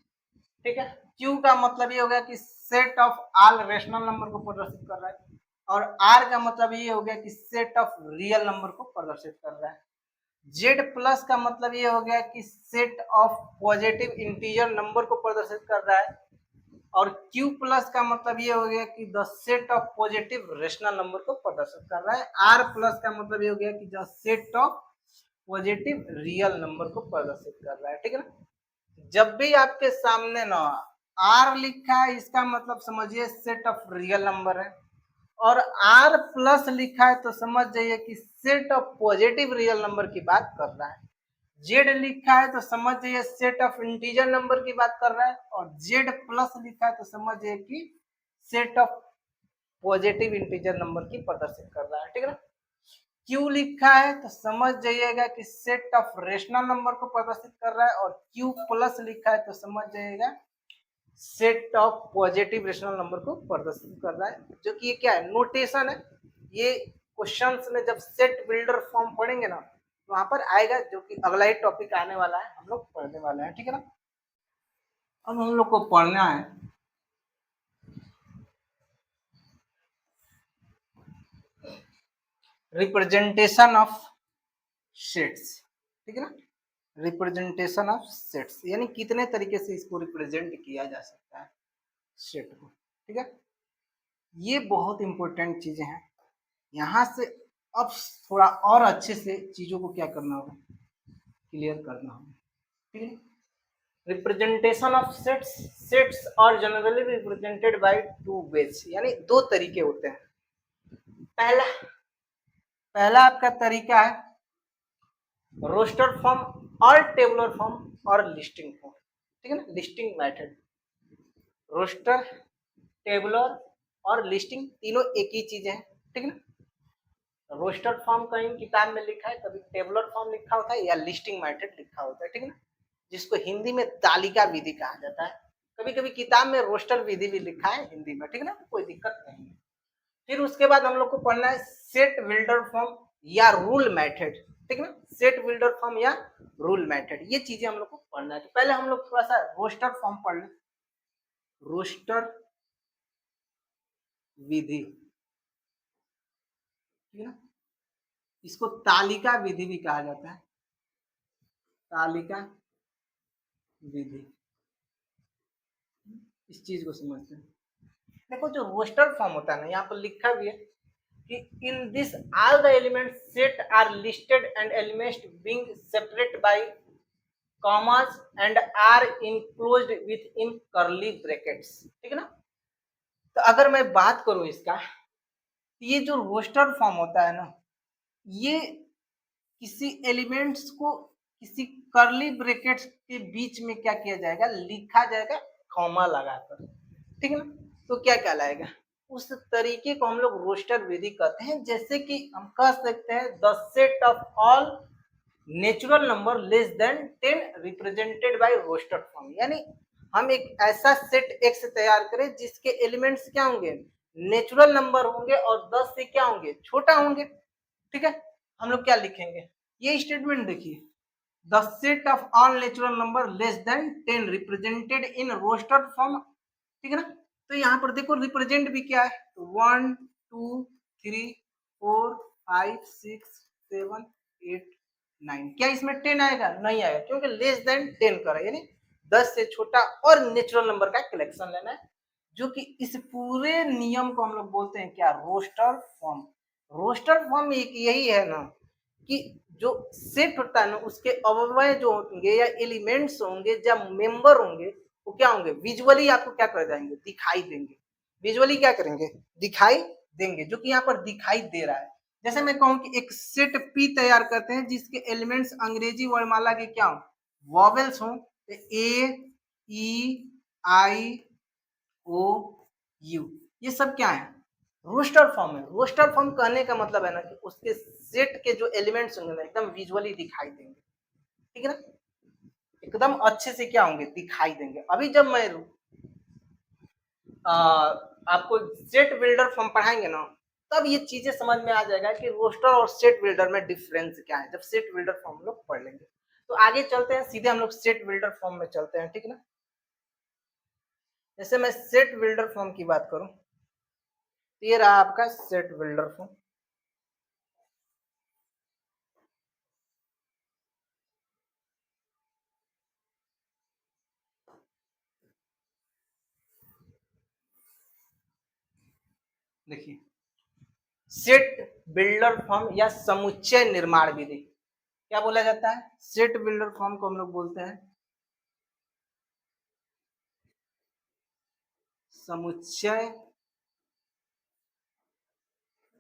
ठीक है। क्यू का मतलब ये हो गया कि set of all rational number को प्रदर्शित कर रहा है, और आर का मतलब ये हो गया कि सेट ऑफ रियल नंबर को प्रदर्शित कर रहा है। जेड प्लस का मतलब ये हो गया कि set of positive integer number को प्रदर्शित कर रहा है, और Q प्लस का मतलब ये हो गया कि the set of positive rational number को प्रदर्शित कर रहा है। R प्लस का मतलब ये हो गया कि the set of positive real number को प्रदर्शित कर रहा है, ठीक है ना। जब भी आपके सामने ना R लिखा है, इसका मतलब समझिए सेट ऑफ रियल नंबर है, और R प्लस लिखा है तो समझ जाइए कि set of positive real number की बात कर रहा है। जेड लिखा है तो समझ जाइए सेट ऑफ इंटीजर नंबर की बात कर रहा है, और जेड प्लस लिखा है तो समझ जाइए कि set of positive integer number की प्रदर्शित कर रहा है, ठीक है ना। क्यू लिखा है तो समझ जाइएगा कि सेट ऑफ रेशनल नंबर को प्रदर्शित कर रहा है, और क्यू प्लस लिखा है तो समझ जाइएगा set of positive rational number को प्रदर्शित कर रहा है, जो कि ये क्या है, नोटेशन है। ये क्वेश्चंस में जब सेट बिल्डर फॉर्म पढ़ेंगे ना, वहां पर आएगा, जो कि अगला ही टॉपिक आने वाला है, हम लोग पढ़ने वाले हैं, ठीक है ना। अब हम लोग को पढ़ना है रिप्रेजेंटेशन ऑफ सेट्स, ठीक है ना। रिप्रेजेंटेशन ऑफ सेट्स यानी कितने तरीके से इसको रिप्रेजेंट किया जा सकता है सेट को, ठीक है। ये बहुत इंपॉर्टेंट चीजें हैं। यहाँ से अब थोड़ा और अच्छे से चीजों को क्या करना होगा, क्लियर करना होगा, ठीक है। Representation of sets, sets are generally represented by two ways, यानी दो तरीके होते हैं। पहला पहला आपका तरीका है रोस्टर फॉर्म और टेबुलर फॉर्म और लिस्टिंग फॉर्म, ठीक है ना, लिस्टिंग मेथड। रोस्टर, टेबुलर और लिस्टिंग तीनों एक ही चीज है, ठीक है ना। रोस्टर फॉर्म कहीं किताब में लिखा है, कभी टेबुलर फॉर्म लिखा होता है या लिस्टिंग मेथड लिखा होता है, ठीक है ना, जिसको हिंदी में तालिका विधि कहा जाता है। कभी कभी किताब में रोस्टर विधि भी लिखा है हिंदी में, ठीक है ना, कोई दिक्कत नहीं है। फिर उसके बाद हम लोग को पढ़ना है सेट बिल्डर फॉर्म या रूल मेथड, ठीक है ना, सेट बिल्डर फॉर्म या रूल मेथड, ये चीजें हम लोग को पढ़ना है। तो पहले हम लोग थोड़ा सा रोस्टर फॉर्म पढ़ लें। रोस्टर विधि, ठीक है ना, इसको तालिका विधि भी कहा जाता है, तालिका विधि, इस चीज को समझते हैं। देखो जो रोस्टर फॉर्म होता है ना, यहाँ पर लिखा भी है कि in this all the element set are listed and elements being separate by commas and are enclosed within curly brackets, ठीक है ना। तो अगर मैं बात करूं इसका, ये जो रोस्टर फॉर्म होता है ना, ये किसी एलिमेंट्स को किसी कर्ली ब्रैकेट्स के बीच में क्या किया जाएगा, लिखा जाएगा कॉमा लगाकर, ठीक है ना। तो क्या कहलाएगा, उस तरीके को हम लोग रोस्टर विधि कहते हैं। जैसे कि हम कह सकते हैं the set of all natural number less than 10 represented by roster form, यानी हम एक ऐसा सेट एक्स तैयार करें जिसके एलिमेंट्स क्या होंगे, नेचुरल नंबर होंगे और 10 से क्या होंगे, छोटा होंगे, ठीक है। हम लोग क्या लिखेंगे, ये स्टेटमेंट देखिए, the set of all natural number less than 10 represented in roster form, ठीक है ना। तो यहाँ पर देखो रिप्रेजेंट भी क्या है, 1 2 3 4 5 6 7 8 9, क्या इसमें 10 आएगा, नहीं आएगा, क्योंकि लेस देन 10 कर रहा है, यानी 10 से छोटा और नेचुरल नंबर का कलेक्शन लेना है, जो कि इस पूरे नियम को हम लोग बोलते हैं क्या, रोस्टर फॉर्म। रोस्टर फॉर्म एक यही है ना कि जो सेट होता है ना, उसके अवयव जो होंगे या एलिमेंट्स होंगे या मेंबर होंगे, वो क्या होंगे, विजुअली आपको क्या कर जाएंगे, दिखाई देंगे। विजुअली क्या करेंगे, दिखाई देंगे, जो कि यहाँ पर दिखाई दे रहा है। जैसे मैं कहूँ कि एक सेट पी तैयार करते हैं जिसके एलिमेंट्स अंग्रेजी वर्णमाला के क्या हो, वॉवेल्स हो, ए ई आई ओ यू, ये सब क्या है, रोस्टर फॉर्म है। रोस्टर फॉर्म कहने का मतलब है ना कि उसके सेट के जो एलिमेंट्स होंगे ना, एकदम विजुअली दिखाई देंगे, ठीक है ना, एकदम अच्छे से क्या होंगे, दिखाई देंगे। अभी जब मैं आपको सेट बिल्डर फॉर्म पढ़ाएंगे ना, तब ये चीजें समझ में आ जाएगा कि रोस्टर और सेट बिल्डर में डिफरेंस क्या है, जब सेट बिल्डर फॉर्म हम लोग पढ़ लेंगे। तो आगे चलते हैं, सीधे हम लोग सेट बिल्डर फॉर्म में चलते हैं, ठीक है ना। जैसे मैं सेट बिल्डर फॉर्म की बात करूं, तो ये रहा आपका सेट बिल्डर फॉर्म। देखिए, सेट बिल्डर फॉर्म या समुच्चय निर्माण विधि क्या बोला जाता है, सेट बिल्डर फॉर्म को हम लोग बोलते हैं समुच्चय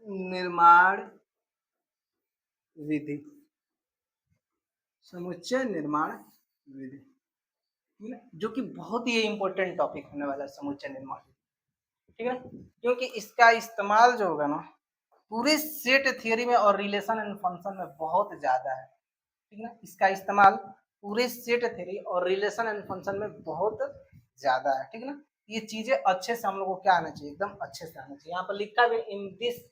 निर्माण विधि। समुच्चय निर्माण विधि, जो कि बहुत ही इंपॉर्टेंट टॉपिक होने वाला है, समुच्चय निर्माण, ठीक है ना। क्योंकि इसका इस्तेमाल जो होगा ना, पूरे सेट थियोरी में और रिलेशन एंड फंक्शन में बहुत ज्यादा है, ठीक है ना। इसका इस्तेमाल पूरे सेट थ्योरी और रिलेशन एंड फंक्शन में बहुत ज्यादा है, ठीक है ना। ये चीजें अच्छे से हम लोग को क्या आना चाहिए, एकदम अच्छे से आना चाहिए। यहाँ पर लिखा भी in this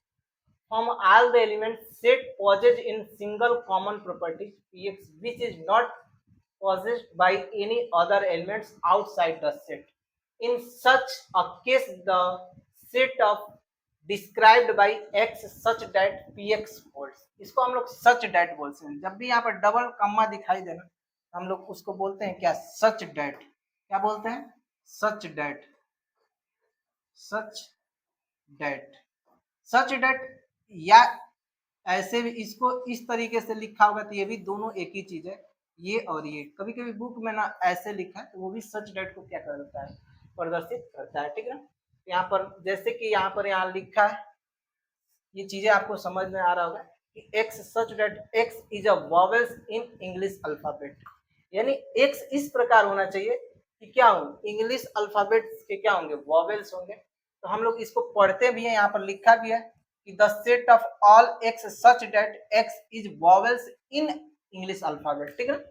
form all the elements set possess in single common property px which is not possessed by any other elements outside the set. In such a case, the set of described by x such that px holds. इसको हम लोग such that बोलते हैं। जब भी यहाँ पर double कम्मा दिखाई देना, हम लोग उसको बोलते हैं क्या, सच डैट। क्या बोलते हैं, such that, such that, such that. या ऐसे भी इसको इस तरीके से लिखा होगा तो ये भी दोनों एक ही चीज है, ये और ये। कभी कभी बुक में ना ऐसे लिखा है तो वो भी सच डेट को क्या करता है, प्रदर्शित करता है, ठीक है ना। यहाँ पर जैसे कि यहाँ लिखा है, ये चीजें आपको समझ में आ रहा होगा कि X such that X is a vowels in English alphabet, यानी एक्स इस प्रकार होना चाहिए कि क्या हो, इंग्लिश अल्फाबेट के क्या होंगे, वॉवेल्स होंगे। तो हम लोग इसको पढ़ते भी हैं, यहाँ पर लिखा भी है कि the set of all X such that X is vowels in English alphabet, ठीक है ना।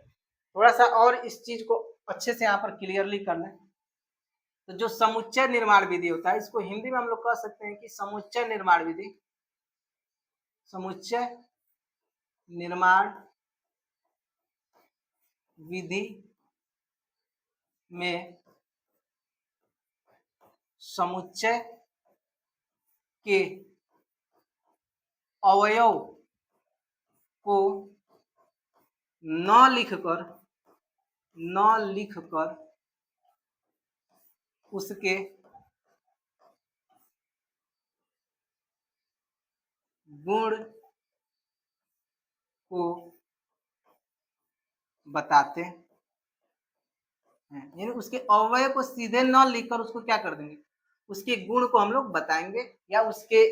थोड़ा सा और इस चीज को अच्छे से यहाँ पर क्लियरली करना है। तो जो समुच्चय निर्माण विधि होता है, इसको हिंदी में हम लोग कह सकते हैं कि समुच्चय निर्माण विधि, समुच्चय निर्माण विधि में समुच्चय के अवयव को न लिखकर उसके गुण को बताते हैं, यानी उसके अवयव को सीधे न लिखकर उसको क्या कर देंगे, उसके गुण को हम लोग बताएंगे या उसके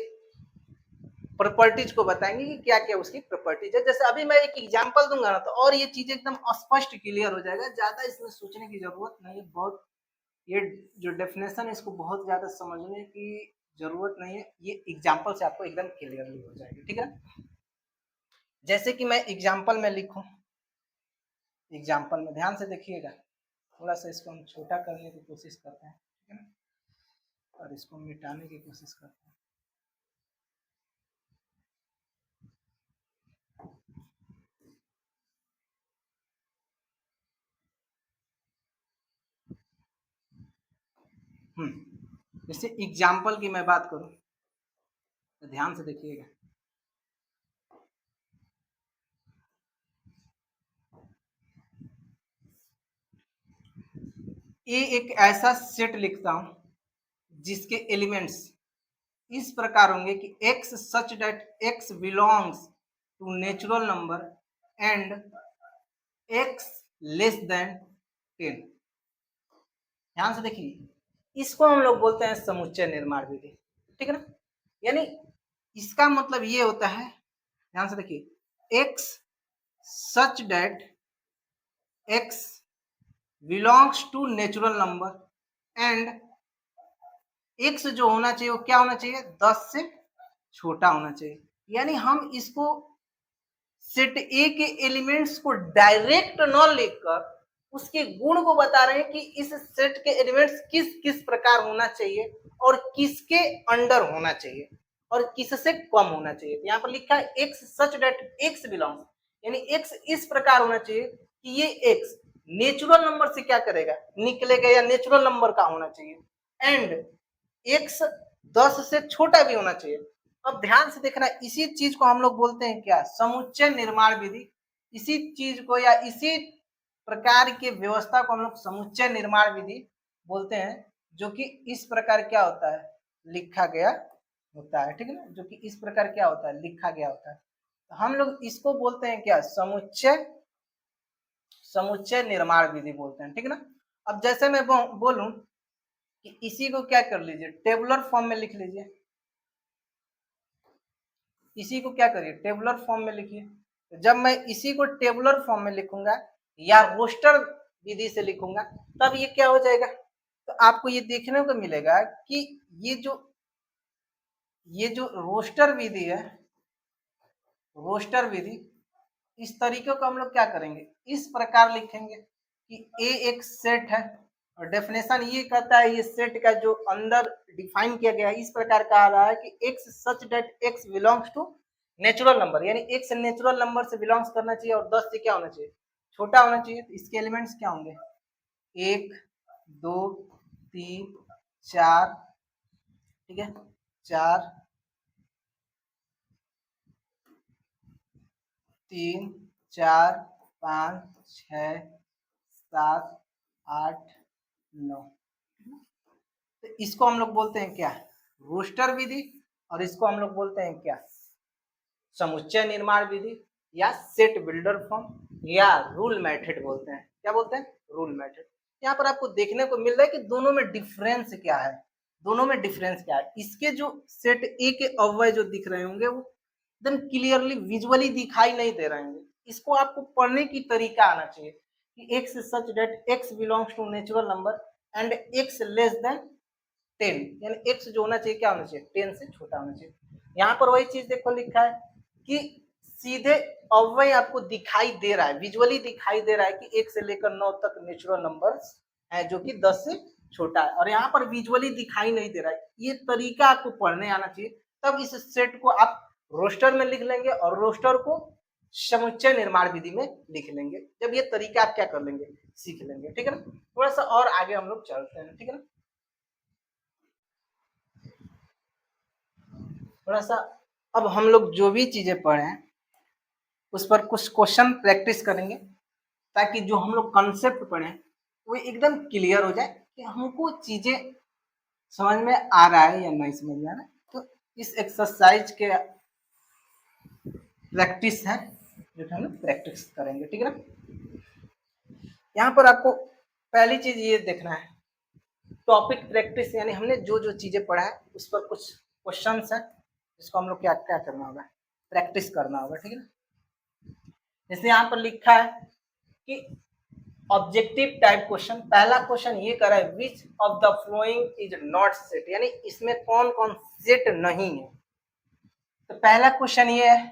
प्रॉपर्टीज को बताएंगे कि क्या क्या उसकी प्रॉपर्टीज है। जैसे अभी मैं एक एग्जांपल दूंगा ना, तो और ये चीज एकदम स्पष्ट क्लियर हो जाएगा, ज्यादा इसमें सोचने की जरूरत नहीं है। बहुत ये जो डेफिनेशन है इसको बहुत ज्यादा समझने की जरूरत नहीं है, ये एग्जांपल से आपको एकदम क्लियरली हो जाएगा, ठीक है। जैसे कि मैं एग्जांपल में लिखूं, एग्जांपल में ध्यान से देखिएगा, थोड़ा सा इसको हम छोटा करने की कोशिश करते हैं, ठीक है ना, और इसको मिटाने की कोशिश करते हैं। जैसे एग्जाम्पल की मैं बात करूं तो ध्यान से देखिएगा, ये एक ऐसा सेट लिखता हूं जिसके एलिमेंट्स इस प्रकार होंगे कि x such that x belongs to natural number and x less than 10। ध्यान से देखिए, इसको हम लोग बोलते हैं समुच्चय निर्माण विधि, ठीक है ना। यानी इसका मतलब ये होता है, ध्यान से देखिए, x such that x belongs to natural number and x जो होना चाहिए वो क्या होना चाहिए, 10 से छोटा होना चाहिए। यानी हम इसको सेट ए के एलिमेंट्स को डायरेक्ट न लिखकर उसके गुण को बता रहे हैं कि इस सेट के एलिमेंट्स किस किस प्रकार होना चाहिए और किसके अंडर होना चाहिए और किससे कम होना चाहिए। यहाँ पर लिखा है x such that X belongs, यानी एक्स इस प्रकार होना चाहिए कि ये एक्स नेचुरल नंबर से क्या करेगा, निकलेगा या नेचुरल नंबर का होना चाहिए, एंड एक्स 10 से छोटा भी होना चाहिए। अब ध्यान से देखना, इसी चीज को हम लोग बोलते हैं क्या, समुच्चय निर्माण विधि। इसी चीज को या इसी प्रकार की व्यवस्था को हम लोग समुच्चय निर्माण विधि बोलते हैं, जो कि इस प्रकार क्या होता है, लिखा गया होता है, ठीक है ना, जो कि इस प्रकार क्या होता है, लिखा गया होता है। तो हम लोग इसको बोलते हैं क्या, समुच्चय समुच्चय निर्माण विधि बोलते हैं, ठीक है ना। अब जैसे मैं बोलूं कि इसी को क्या कर लीजिए, टेबुलर फॉर्म में लिख लीजिए, इसी को क्या करिए, टेबुलर फॉर्म में लिखिए। जब मैं इसी को टेबुलर फॉर्म में लिखूंगा या रोस्टर विधि से लिखूंगा, तब ये क्या हो जाएगा, तो आपको ये देखने को मिलेगा कि ये जो रोस्टर विधि है, रोस्टर विधि, इस तरीके को हम लोग क्या करेंगे, इस प्रकार लिखेंगे कि ए एक सेट है, और डेफिनेशन ये कहता है, ये सेट का जो अंदर डिफाइन किया गया है इस प्रकार कहा रहा है कि X such that X belongs to natural number, यानी एक्स नेचुरल नंबर से बिलोंग्स करना चाहिए और 10 से क्या होना चाहिए, छोटा होना चाहिए। तो इसके एलिमेंट्स क्या होंगे, 1 2 3 4, ठीक है, 4 3 4 5 6 7 8 9। तो इसको हम लोग बोलते हैं क्या, रोस्टर विधि, और इसको हम लोग बोलते हैं क्या, समुच्चय निर्माण विधि या सेट बिल्डर फॉर्म या रूल मेथड बोलते हैं। क्या बोलते हैं, रूल मेथड। यहाँ पर आपको देखने को मिल रहा है कि दोनों में डिफरेंस क्या है, दोनों में डिफरेंस क्या है। इसके जो सेट ए के अव्यय जो दिख रहे होंगे वो एकदम क्लियरली विजुअली दिखाई नहीं दे रहे होंगे, इसको आपको पढ़ने की तरीका आना चाहिए कि X such that X belongs to natural number and X less than 10, यानी एक्स जो होना चाहिए क्या होना चाहिए, 10 से छोटा होना चाहिए। यहाँ पर वही चीज देखो लिखा है कि सीधे अव्यय आपको दिखाई दे रहा है, विजुअली दिखाई दे रहा है कि 1 से लेकर 9 तक नेचुरल नंबर्स है जो कि 10 से छोटा है, और यहाँ पर विजुअली दिखाई नहीं दे रहा है। ये तरीका आपको पढ़ने आना चाहिए, तब इस सेट को आप रोस्टर में लिख लेंगे और रोस्टर को समुच्चय निर्माण विधि में लिख लेंगे। जब ये तरीका आप क्या कर लेंगे, सीख लेंगे, ठीक है ना। थोड़ा सा और आगे हम लोग चलते हैं, ठीक है ना। थोड़ा सा अब हम लोग जो भी चीजें पढ़े हैं उस पर कुछ क्वेश्चन प्रैक्टिस करेंगे, ताकि जो हम लोग कंसेप्ट पढ़े वो एकदम क्लियर हो जाए कि हमको चीजें समझ में आ रहा है या नहीं समझ में आ रहा है। तो इस एक्सरसाइज के प्रैक्टिस है जो कि हम लोग प्रैक्टिस करेंगे, ठीक है ना। यहाँ पर आपको पहली चीज ये देखना है, टॉपिक प्रैक्टिस यानी हमने जो जो चीजें पढ़ा है उस पर कुछ क्वेश्चंस है जिसको हम लोग क्या क्या करना होगा, प्रैक्टिस करना होगा, ठीक है ना। जैसे यहाँ पर लिखा है कि ऑब्जेक्टिव टाइप क्वेश्चन, पहला क्वेश्चन ये करा है which of the following is not set, यानी इसमें कौन कौन सेट नहीं है। तो पहला क्वेश्चन ये है,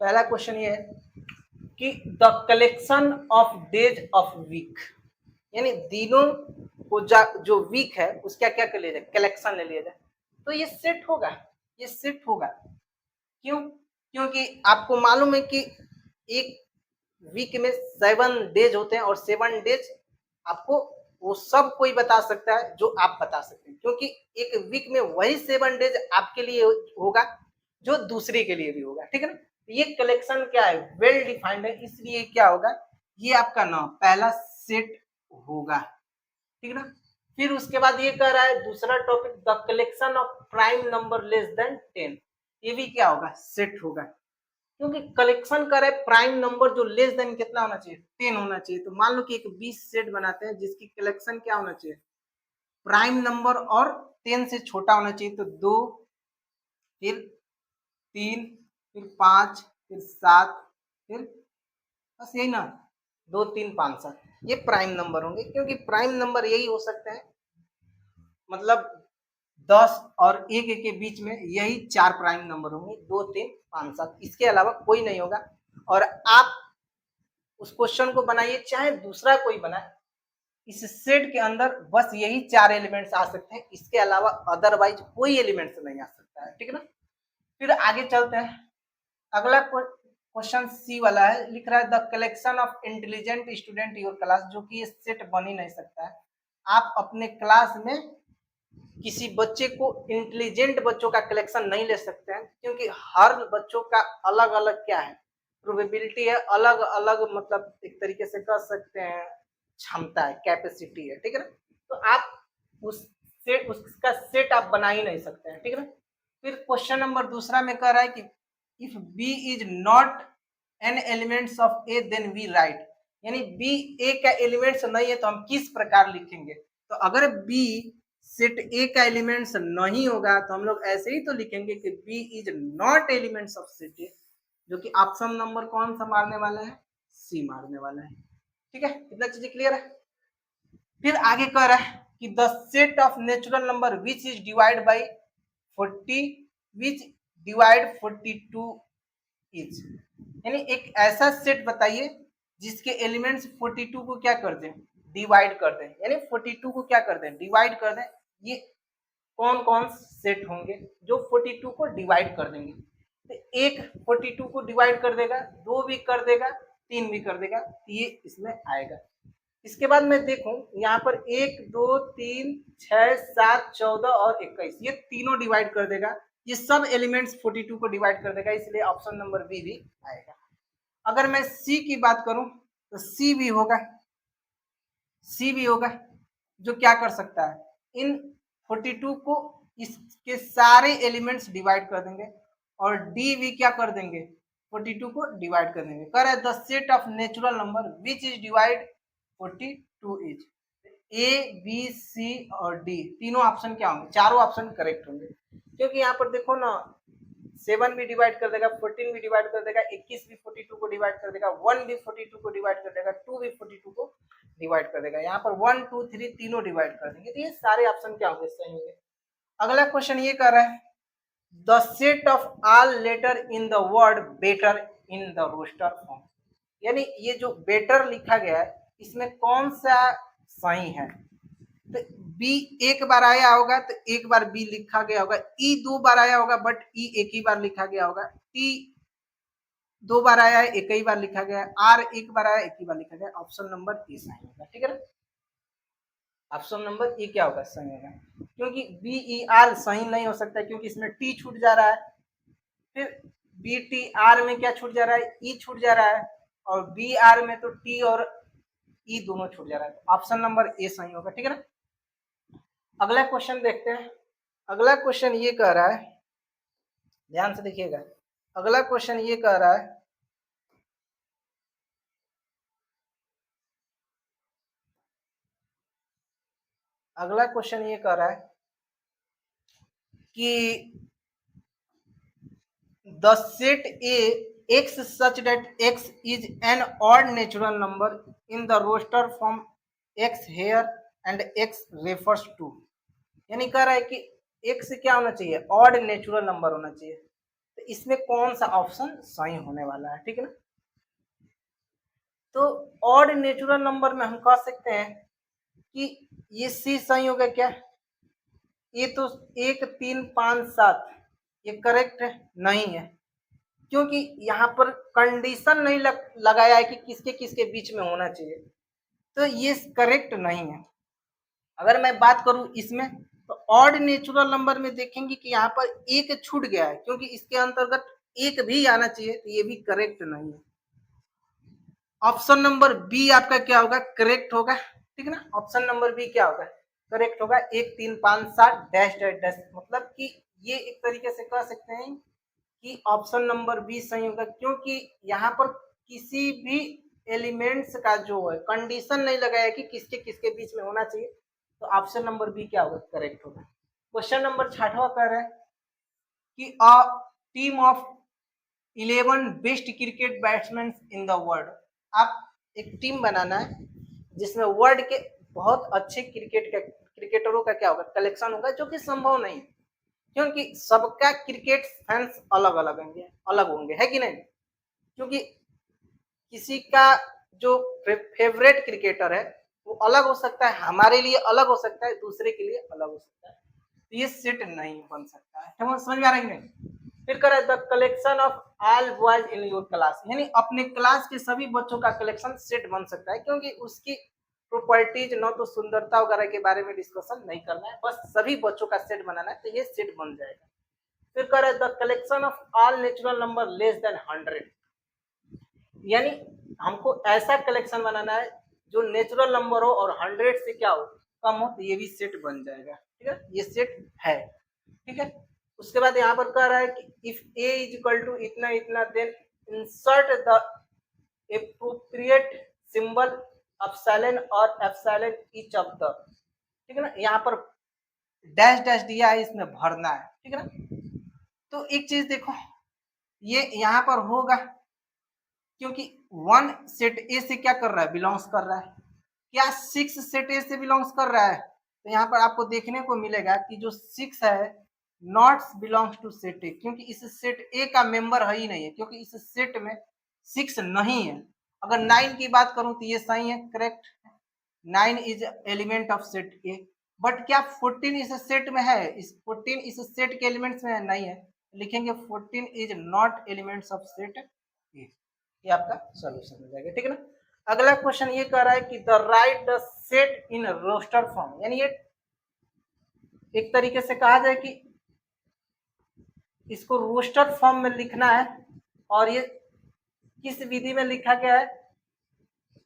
पहला क्वेश्चन ये है कि the collection of days of week, यानी दिनों को जो वीक है उसका क्या कर लिया जाए, कलेक्शन ले लिया जाए। तो ये सेट होगा, ये सेट होगा। क्यों? क्योंकि आपको मालूम है कि एक वीक में 7 डेज होते हैं और 7 डेज आपको वो सब कोई बता सकता है जो आप बता सकते हैं, क्योंकि एक वीक में वही 7 डेज आपके लिए होगा जो दूसरे के लिए भी होगा, ठीक है ना। ये कलेक्शन क्या है, वेल डिफाइंड है, इसलिए क्या होगा, ये आपका नाम पहला सेट होगा, ठीक है ना। फिर उसके बाद ये कह रहा है दूसरा topic, the collection of prime number less than 10, ये भी क्या होगा, सेट होगा, क्योंकि कलेक्शन कर रहा है प्राइम नंबर जो लेस देन कितना होना चाहिए, 10 होना चाहिए। तो मान लो कि एक 20 सेट बनाते हैं जिसकी कलेक्शन क्या होना चाहिए, प्राइम नंबर और 10 से छोटा होना चाहिए। तो 2, फिर 3, फिर 5, फिर 7, फिर बस यही ना, 2, 3, 5, 7, ये प्राइम नंबर होंगे, क्योंकि प्राइम नंबर यही हो सकते हैं, मतलब 10 और 1 के बीच में यही 4 प्राइम नंबर होंगे, 2, 3, 5, 7, इसके अलावा कोई नहीं होगा। और आप उस क्वेश्चन को बनाइए चाहे दूसरा कोई बनाए, इस सेट के अंदर बस यही 4 एलिमेंट्स आ सकते हैं, इसके अलावा अदरवाइज कोई एलिमेंट्स नहीं आ सकता है, ठीक है ना। फिर आगे चलते हैं, अगला क्वेश्चन सी वाला है, लिख रहा है the collection of intelligent student your class, जो कि ये सेट बन ही नहीं सकता है। आप अपने क्लास में किसी बच्चे को, इंटेलिजेंट बच्चों का कलेक्शन नहीं ले सकते हैं, क्योंकि हर बच्चों का अलग अलग क्या है, प्रोबेबिलिटी है, अलग अलग, मतलब एक तरीके से कह सकते हैं क्षमता है, कैपेसिटी है, ठीक है ना। तो आप उस सेट, उसका सेट आप बना ही नहीं सकते हैं, ठीक है ना। फिर क्वेश्चन नंबर दूसरा में कह रहा है कि if B is not an elements of A then we write, यानी बी ए का एलिमेंट्स नहीं है तो हम किस प्रकार लिखेंगे। तो अगर बी सेट ए का एलिमेंट्स नहीं होगा तो हम लोग ऐसे ही तो लिखेंगे कि B is not elements of set A, जो कि ऑप्शन नंबर कौन सा मारने वाला है, सी मारने वाला है, ठीक है। इतना चीजें क्लियर है। फिर आगे कह रहा है कि the set of natural number which is divide by 40, which divide 42 is, यानी एक ऐसा सेट बताइए जिसके एलिमेंट्स 42 को क्या कर दें, डिवाइड कर दें, यानी 42 को क्या कर दें, डिवाइड कर दें। ये कौन कौन सेट होंगे जो 42 को डिवाइड कर देंगे। तो एक 42 को डिवाइड कर देगा, 2 भी कर देगा, 3 भी कर देगा, तो ये इसमें आएगा। इसके बाद मैं देखूं यहाँ पर 1, 2, 3, 6, 7, 14 और 21, ये तीनों डिवाइड कर देगा, ये सब एलिमेंट्स 42 को डिवाइड कर देगा, इसलिए ऑप्शन नंबर बी भी आएगा। अगर मैं सी की बात करूं तो सी भी होगा, सी भी होगा, जो क्या कर सकता है, इन 42 को इसके सारे एलिमेंट्स डिवाइड कर देंगे, और डी भी क्या कर देंगे, 42 को डिवाइड कर देंगे। कर the set of natural number which is divide 42 is, A B C और डी तीनों ऑप्शन क्या होंगे, चारों ऑप्शन करेक्ट होंगे, क्योंकि यहाँ पर देखो ना, 7 भी डिवाइड कर देगा, 14 भी डिवाइड कर देगा, 21 भी 42 को डिवाइड कर देगा, 1 भी 42 को डिवाइड कर देगा, 2 भी 42 को डिवाइड कर देगा। यहाँ पर 1, 2, 3 तीनों डिवाइड कर देंगे, तो ये सारे ऑप्शन क्या होंगे, सही होंगे। अगला क्वेश्चन ये कर रहा है the set of all letter in the word better in the roster form, यानी ये जो बेटर लिखा गया है इसमें कौन सा सही है। तो बी एक बार आया होगा तो एक बार बी लिखा गया होगा, ई 2 बार आया होगा बट ई एक ही बार लिखा गया होगा, टी 2 बार आया है एक ही बार लिखा गया है, आर एक बार आया एक ही बार लिखा गया, ऑप्शन नंबर ए सही होगा, ठीक है ना। ऑप्शन नंबर ए क्या होगा, सही होगा, क्योंकि बी ई आर सही नहीं हो सकता क्योंकि इसमें टी छूट जा रहा है, फिर बी टी आर में क्या छूट जा रहा है, ई छूट जा रहा है, और बी आर में तो टी और ई दोनों छूट जा रहा है, तो ऑप्शन नंबर ए सही होगा, ठीक है ना। अगला क्वेश्चन देखते हैं, अगला क्वेश्चन ये कह रहा है ध्यान से देखिएगा। अगला क्वेश्चन ये कह रहा है अगला क्वेश्चन ये कह रहा है कि the set A x such that x is an odd natural number in the roster from x here and x refers to, यानी कह रहा है कि x क्या होना चाहिए, ऑड नेचुरल नंबर होना चाहिए। तो इसमें कौन सा ऑप्शन सही होने वाला है, ठीक है ना। तो ऑड नेचुरल नंबर में हम कह सकते हैं कि ये सी सही होगा क्या, ये तो 1 3 5 7 ये करेक्ट है नहीं है, क्योंकि यहाँ पर कंडीशन नहीं लगाया है कि किसके किसके बीच में होना चाहिए, तो ये करेक्ट नहीं है। अगर मैं बात करूं इसमें तो ऑड नेचुरल नंबर में देखेंगे कि यहाँ पर एक छूट गया है, क्योंकि इसके अंतर्गत एक भी आना चाहिए, तो ये भी करेक्ट नहीं है। ऑप्शन नंबर बी आपका क्या होगा, करेक्ट होगा, ठीक है ना। ऑप्शन नंबर बी क्या होगा, करेक्ट होगा। 1 3 5 7 डैश डैश डैश, मतलब कि ये एक तरीके से कह सकते हैं कि ऑप्शन नंबर बी सही होगा, क्योंकि यहाँ पर किसी भी एलिमेंट्स का जो है कंडीशन नहीं लगाया कि किसके किसके बीच में होना चाहिए, तो ऑप्शन नंबर बी क्या होगा, करेक्ट होगा। क्वेश्चन नंबर 6वां कह रहा है कि a team of 11 best cricket batsman in the world, आप एक टीम बनाना है जिसमें वर्ल्ड के बहुत अच्छे क्रिकेटरों का क्या होगा, कलेक्शन होगा, जो कि संभव नहीं, क्योंकि सबका क्रिकेट फैंस अलग होंगे है कि नहीं। क्योंकि किसी का जो फेवरेट क्रिकेटर है वो अलग हो सकता है, हमारे लिए अलग हो सकता है, दूसरे के लिए अलग हो सकता है, तो ये सेट नहीं बन सकता है। समझ में आ रहा है कि नहीं। फिर कह रहा है the collection of all boys in your class, यानी अपने क्लास के सभी बच्चों का कलेक्शन सेट बन सकता है, क्योंकि उसकी प्रॉपर्टीज न तो सुंदरता वगैरह के बारे में डिस्कशन नहीं करना है, बस सभी बच्चों का सेट बनाना है, तो ये सेट बन जाएगा। फिर कह रहा है the collection of all natural number less then 100, यानी हमको ऐसा कलेक्शन बनाना है जो नेचुरल नंबर हो और 100 से क्या हो, कम हो, तो ये भी सेट बन जाएगा, ठीक है, ये सेट है, ठीक है। उसके बाद यहाँ पर कह रहा है कि if a is equal to इतना इतना then insert the appropriate symbol epsilon और एप्सिलॉन ईच ऑफ द, ठीक है ना। यहाँ पर डैश डैश दिया है, इसमें भरना है, ठीक है ना। तो एक चीज देखो, ये यहाँ पर होगा क्योंकि 1 सेट ए से क्या कर रहा है, बिलोंग्स कर रहा है। क्या 6 सेट ए से बिलोंग्स कर रहा है, तो यहाँ पर आपको देखने को मिलेगा कि जो 6 है not belongs to set A, क्योंकि इस सेट ए का मेंबर है ही नहीं है, क्योंकि इस सेट में 6 नहीं है। अगर 9 की बात करूं तो ये सही है, correct, 9 is element of set A. But क्या 14 इस सेट में है, इस 14 इस सेट के एलिमेंट्स में नहीं है, लिखेंगे 14 is not elements of set ए, ये आपका सॉल्यूशन हो जाएगा, ठीक है ना। अगला क्वेश्चन ये कह रहा है कि the write the set in roster form, यानी ये एक तरीके से कहा जाए कि इसको रोस्टर फॉर्म में लिखना है, और ये किस विधि में लिखा गया है,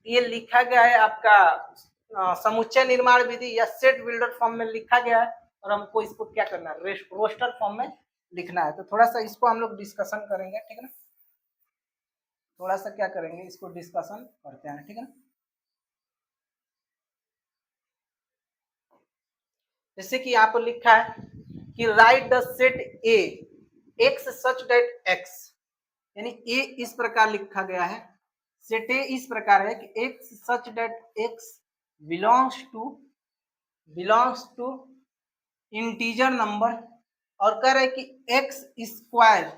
ये लिखा गया है आपका समुच्चय निर्माण विधि या सेट बिल्डर फॉर्म में लिखा गया है, और हमको इसको क्या करना है, रोस्टर फॉर्म में लिखना है। तो थोड़ा सा इसको हम लोग डिस्कशन करेंगे, ठीक है ना, थोड़ा सा क्या करेंगे, इसको डिस्कशन करते हैं, ठीक है ना। जैसे कि यहाँ पर लिखा है कि right the set A x such that x, यानी ए इस प्रकार लिखा गया है, सेट ए इस प्रकार है कि X such that X belongs to integer number, और कह रहे हैं कि एक्स स्क्वायर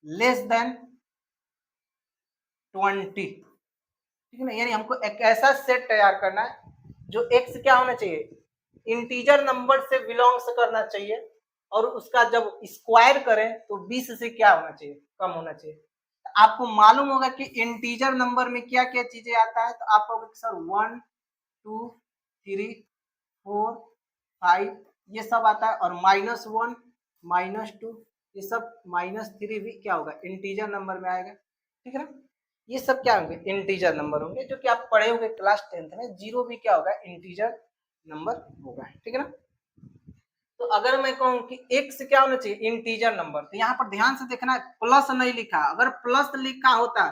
लेस देन 20, ठीक है ना। यानी हमको एक ऐसा सेट तैयार करना है जो एक्स क्या होना चाहिए, इंटीजर नंबर से बिलोंग्स करना चाहिए, और उसका जब स्क्वायर करें तो 20 से क्या होना चाहिए, कम होना चाहिए। आपको मालूम होगा कि इंटीजर नंबर में क्या क्या चीजें आता है, तो आप कहोगे सर 1 2 3 4 5 ये सब आता है, और -1 -2 ये सब -3 भी क्या होगा, इंटीजर नंबर में आएगा, ठीक है ना। ये सब क्या होंगे, इंटीजर नंबर होंगे, जो कि आप पढ़े होंगे क्लास 10th में। जीरो भी क्या होगा, इंटीजर नंबर होगा, ठीक है ना। तो अगर मैं कहूं कि x क्या होना चाहिए, इंटीजर नंबर, तो यहाँ पर ध्यान से देखना, प्लस नहीं लिखा, अगर प्लस लिखा होता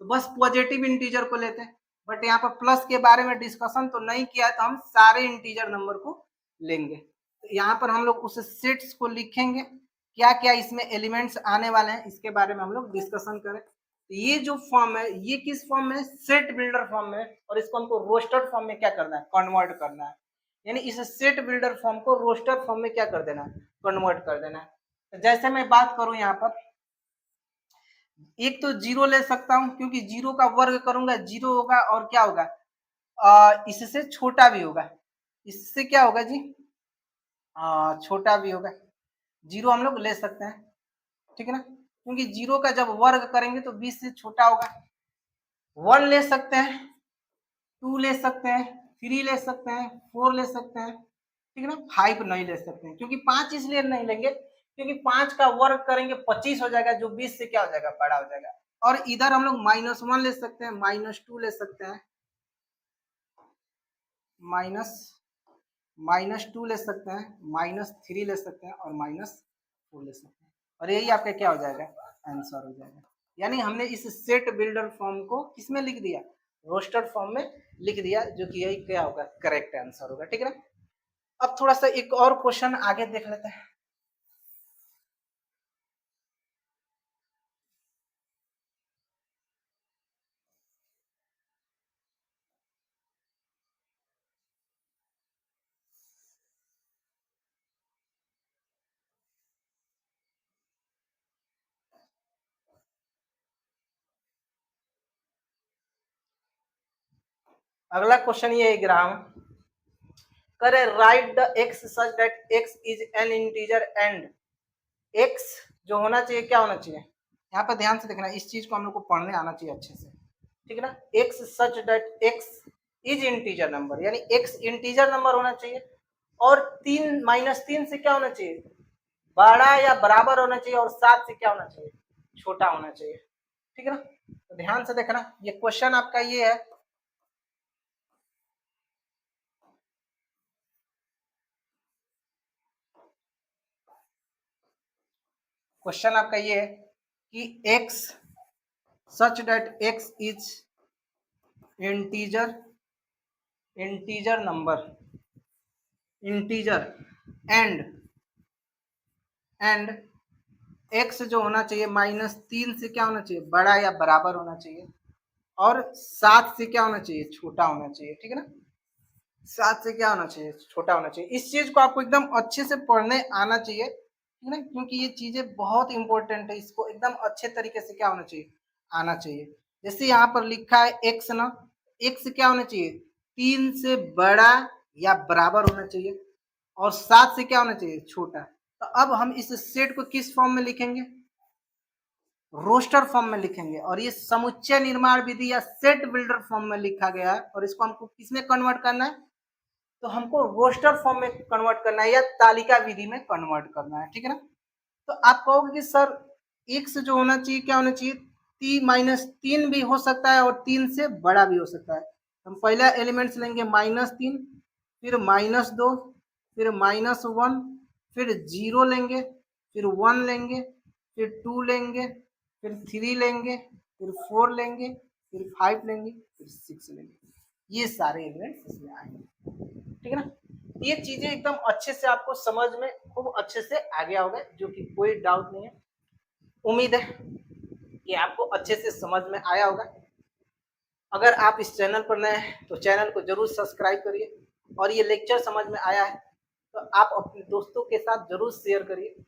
तो बस पॉजिटिव इंटीजर को लेते, बट यहाँ पर प्लस के बारे में डिस्कशन तो नहीं किया, तो हम सारे इंटीजर नंबर को लेंगे। तो यहाँ पर हम लोग उस सेट्स को लिखेंगे, क्या क्या इसमें एलिमेंट्स आने वाले हैं इसके बारे में हम लोग डिस्कशन करें। तो ये जो फॉर्म है ये किस फॉर्म में, सेट बिल्डर फॉर्म में, और इसको हमको रोस्टर फॉर्म में क्या करना है, कन्वर्ट करना है। यानी इस सेट बिल्डर फॉर्म को रोस्टर फॉर्म में क्या कर देना है, कन्वर्ट कर देना है। तो जैसे मैं बात करूं यहाँ पर, एक तो जीरो ले सकता हूं, क्योंकि जीरो का वर्ग करूंगा जीरो होगा, और क्या होगा, इससे छोटा भी होगा, इससे क्या होगा जी, छोटा भी होगा, जीरो हम लोग ले सकते हैं, ठीक है ना, क्योंकि जीरो का जब वर्ग करेंगे तो 20 से छोटा होगा। 1 ले सकते हैं, 2 ले सकते हैं, 3 ले सकते हैं, 4 ले सकते हैं, ठीक है ना, 5 नहीं ले सकते हैं, क्योंकि 5 इसलिए नहीं लेंगे क्योंकि 5 का वर्ग करेंगे 25 हो जाएगा, जो 20 से क्या हो जाएगा, बड़ा हो जाएगा। और इधर हम लोग -1 ले सकते हैं, -2 ले सकते हैं, -2 ले सकते हैं, -3 ले सकते हैं, और -4 ले सकते हैं, और यही आपका क्या हो जाएगा, आंसर हो जाएगा। यानी हमने इस सेट बिल्डर फॉर्म को किसमें लिख दिया, रोस्टर फॉर्म में लिख दिया, जो कि यही क्या होगा, करेक्ट आंसर होगा, ठीक है ना। अब थोड़ा सा एक और क्वेश्चन आगे देख लेते हैं। अगला क्वेश्चन ये है, ग्राम करे, right the x such that x is an integer and x जो होना चाहिए क्या होना चाहिए, यहाँ पर ध्यान से देखना, इस चीज को हम लोग को पढ़ने आना चाहिए अच्छे से, ठीक है ना। x such that x is integer number, यानी x इंटीजर नंबर होना चाहिए, और 3 से क्या होना चाहिए, बड़ा या बराबर होना चाहिए, और 7 से क्या होना चाहिए, छोटा होना चाहिए, ठीक है ना। तो ध्यान से देखना, ये क्वेश्चन आपका ये है, क्वेश्चन आपका ये है कि x such that x is integer number, integer and x जो होना चाहिए -3 से क्या होना चाहिए, बड़ा या बराबर होना चाहिए, और 7 से क्या होना चाहिए, छोटा होना चाहिए, ठीक है ना। 7 से क्या होना चाहिए, छोटा होना चाहिए। इस चीज को आपको एकदम अच्छे से पढ़ने आना चाहिए, ठीक है ना, क्योंकि ये चीजें बहुत इंपॉर्टेंट है, इसको एकदम अच्छे तरीके से क्या होना चाहिए, आना चाहिए। जैसे यहाँ पर लिखा है x ना, x क्या होना चाहिए, 3 से बड़ा या बराबर होना चाहिए, और 7 से क्या होना चाहिए, छोटा। तो अब हम इस सेट को किस फॉर्म में लिखेंगे, रोस्टर फॉर्म में लिखेंगे, और ये समुच्चय निर्माण विधि या सेट बिल्डर फॉर्म में लिखा गया है, और इसको हमको किसमें कन्वर्ट करना है, तो हमको रोस्टर फॉर्म में कन्वर्ट करना है, या तालिका विधि में कन्वर्ट करना है, ठीक है ना। तो आप कहोगे कि सर x जो होना चाहिए क्या होना चाहिए, -3 भी हो सकता है, और 3 से बड़ा भी हो सकता है। हम पहला एलिमेंट्स लेंगे -3, फिर -2, फिर -1, फिर 0 लेंगे, फिर 1 लेंगे, फिर 2 लेंगे, फिर 3 लेंगे, फिर 4 लेंगे, फिर 5 लेंगे, फिर 6 लेंगे। ये सारे एलिमेंट्स इसमें आएंगे, ठीक है ना। ये चीजें एकदम अच्छे से आपको समझ में खूब अच्छे से आ गया होगा, जो कि कोई डाउट नहीं है। उम्मीद है कि आपको अच्छे से समझ में आया होगा। अगर आप इस चैनल पर नए हैं तो चैनल को जरूर सब्सक्राइब करिए, और ये लेक्चर समझ में आया है तो आप अपने दोस्तों के साथ जरूर शेयर करिए।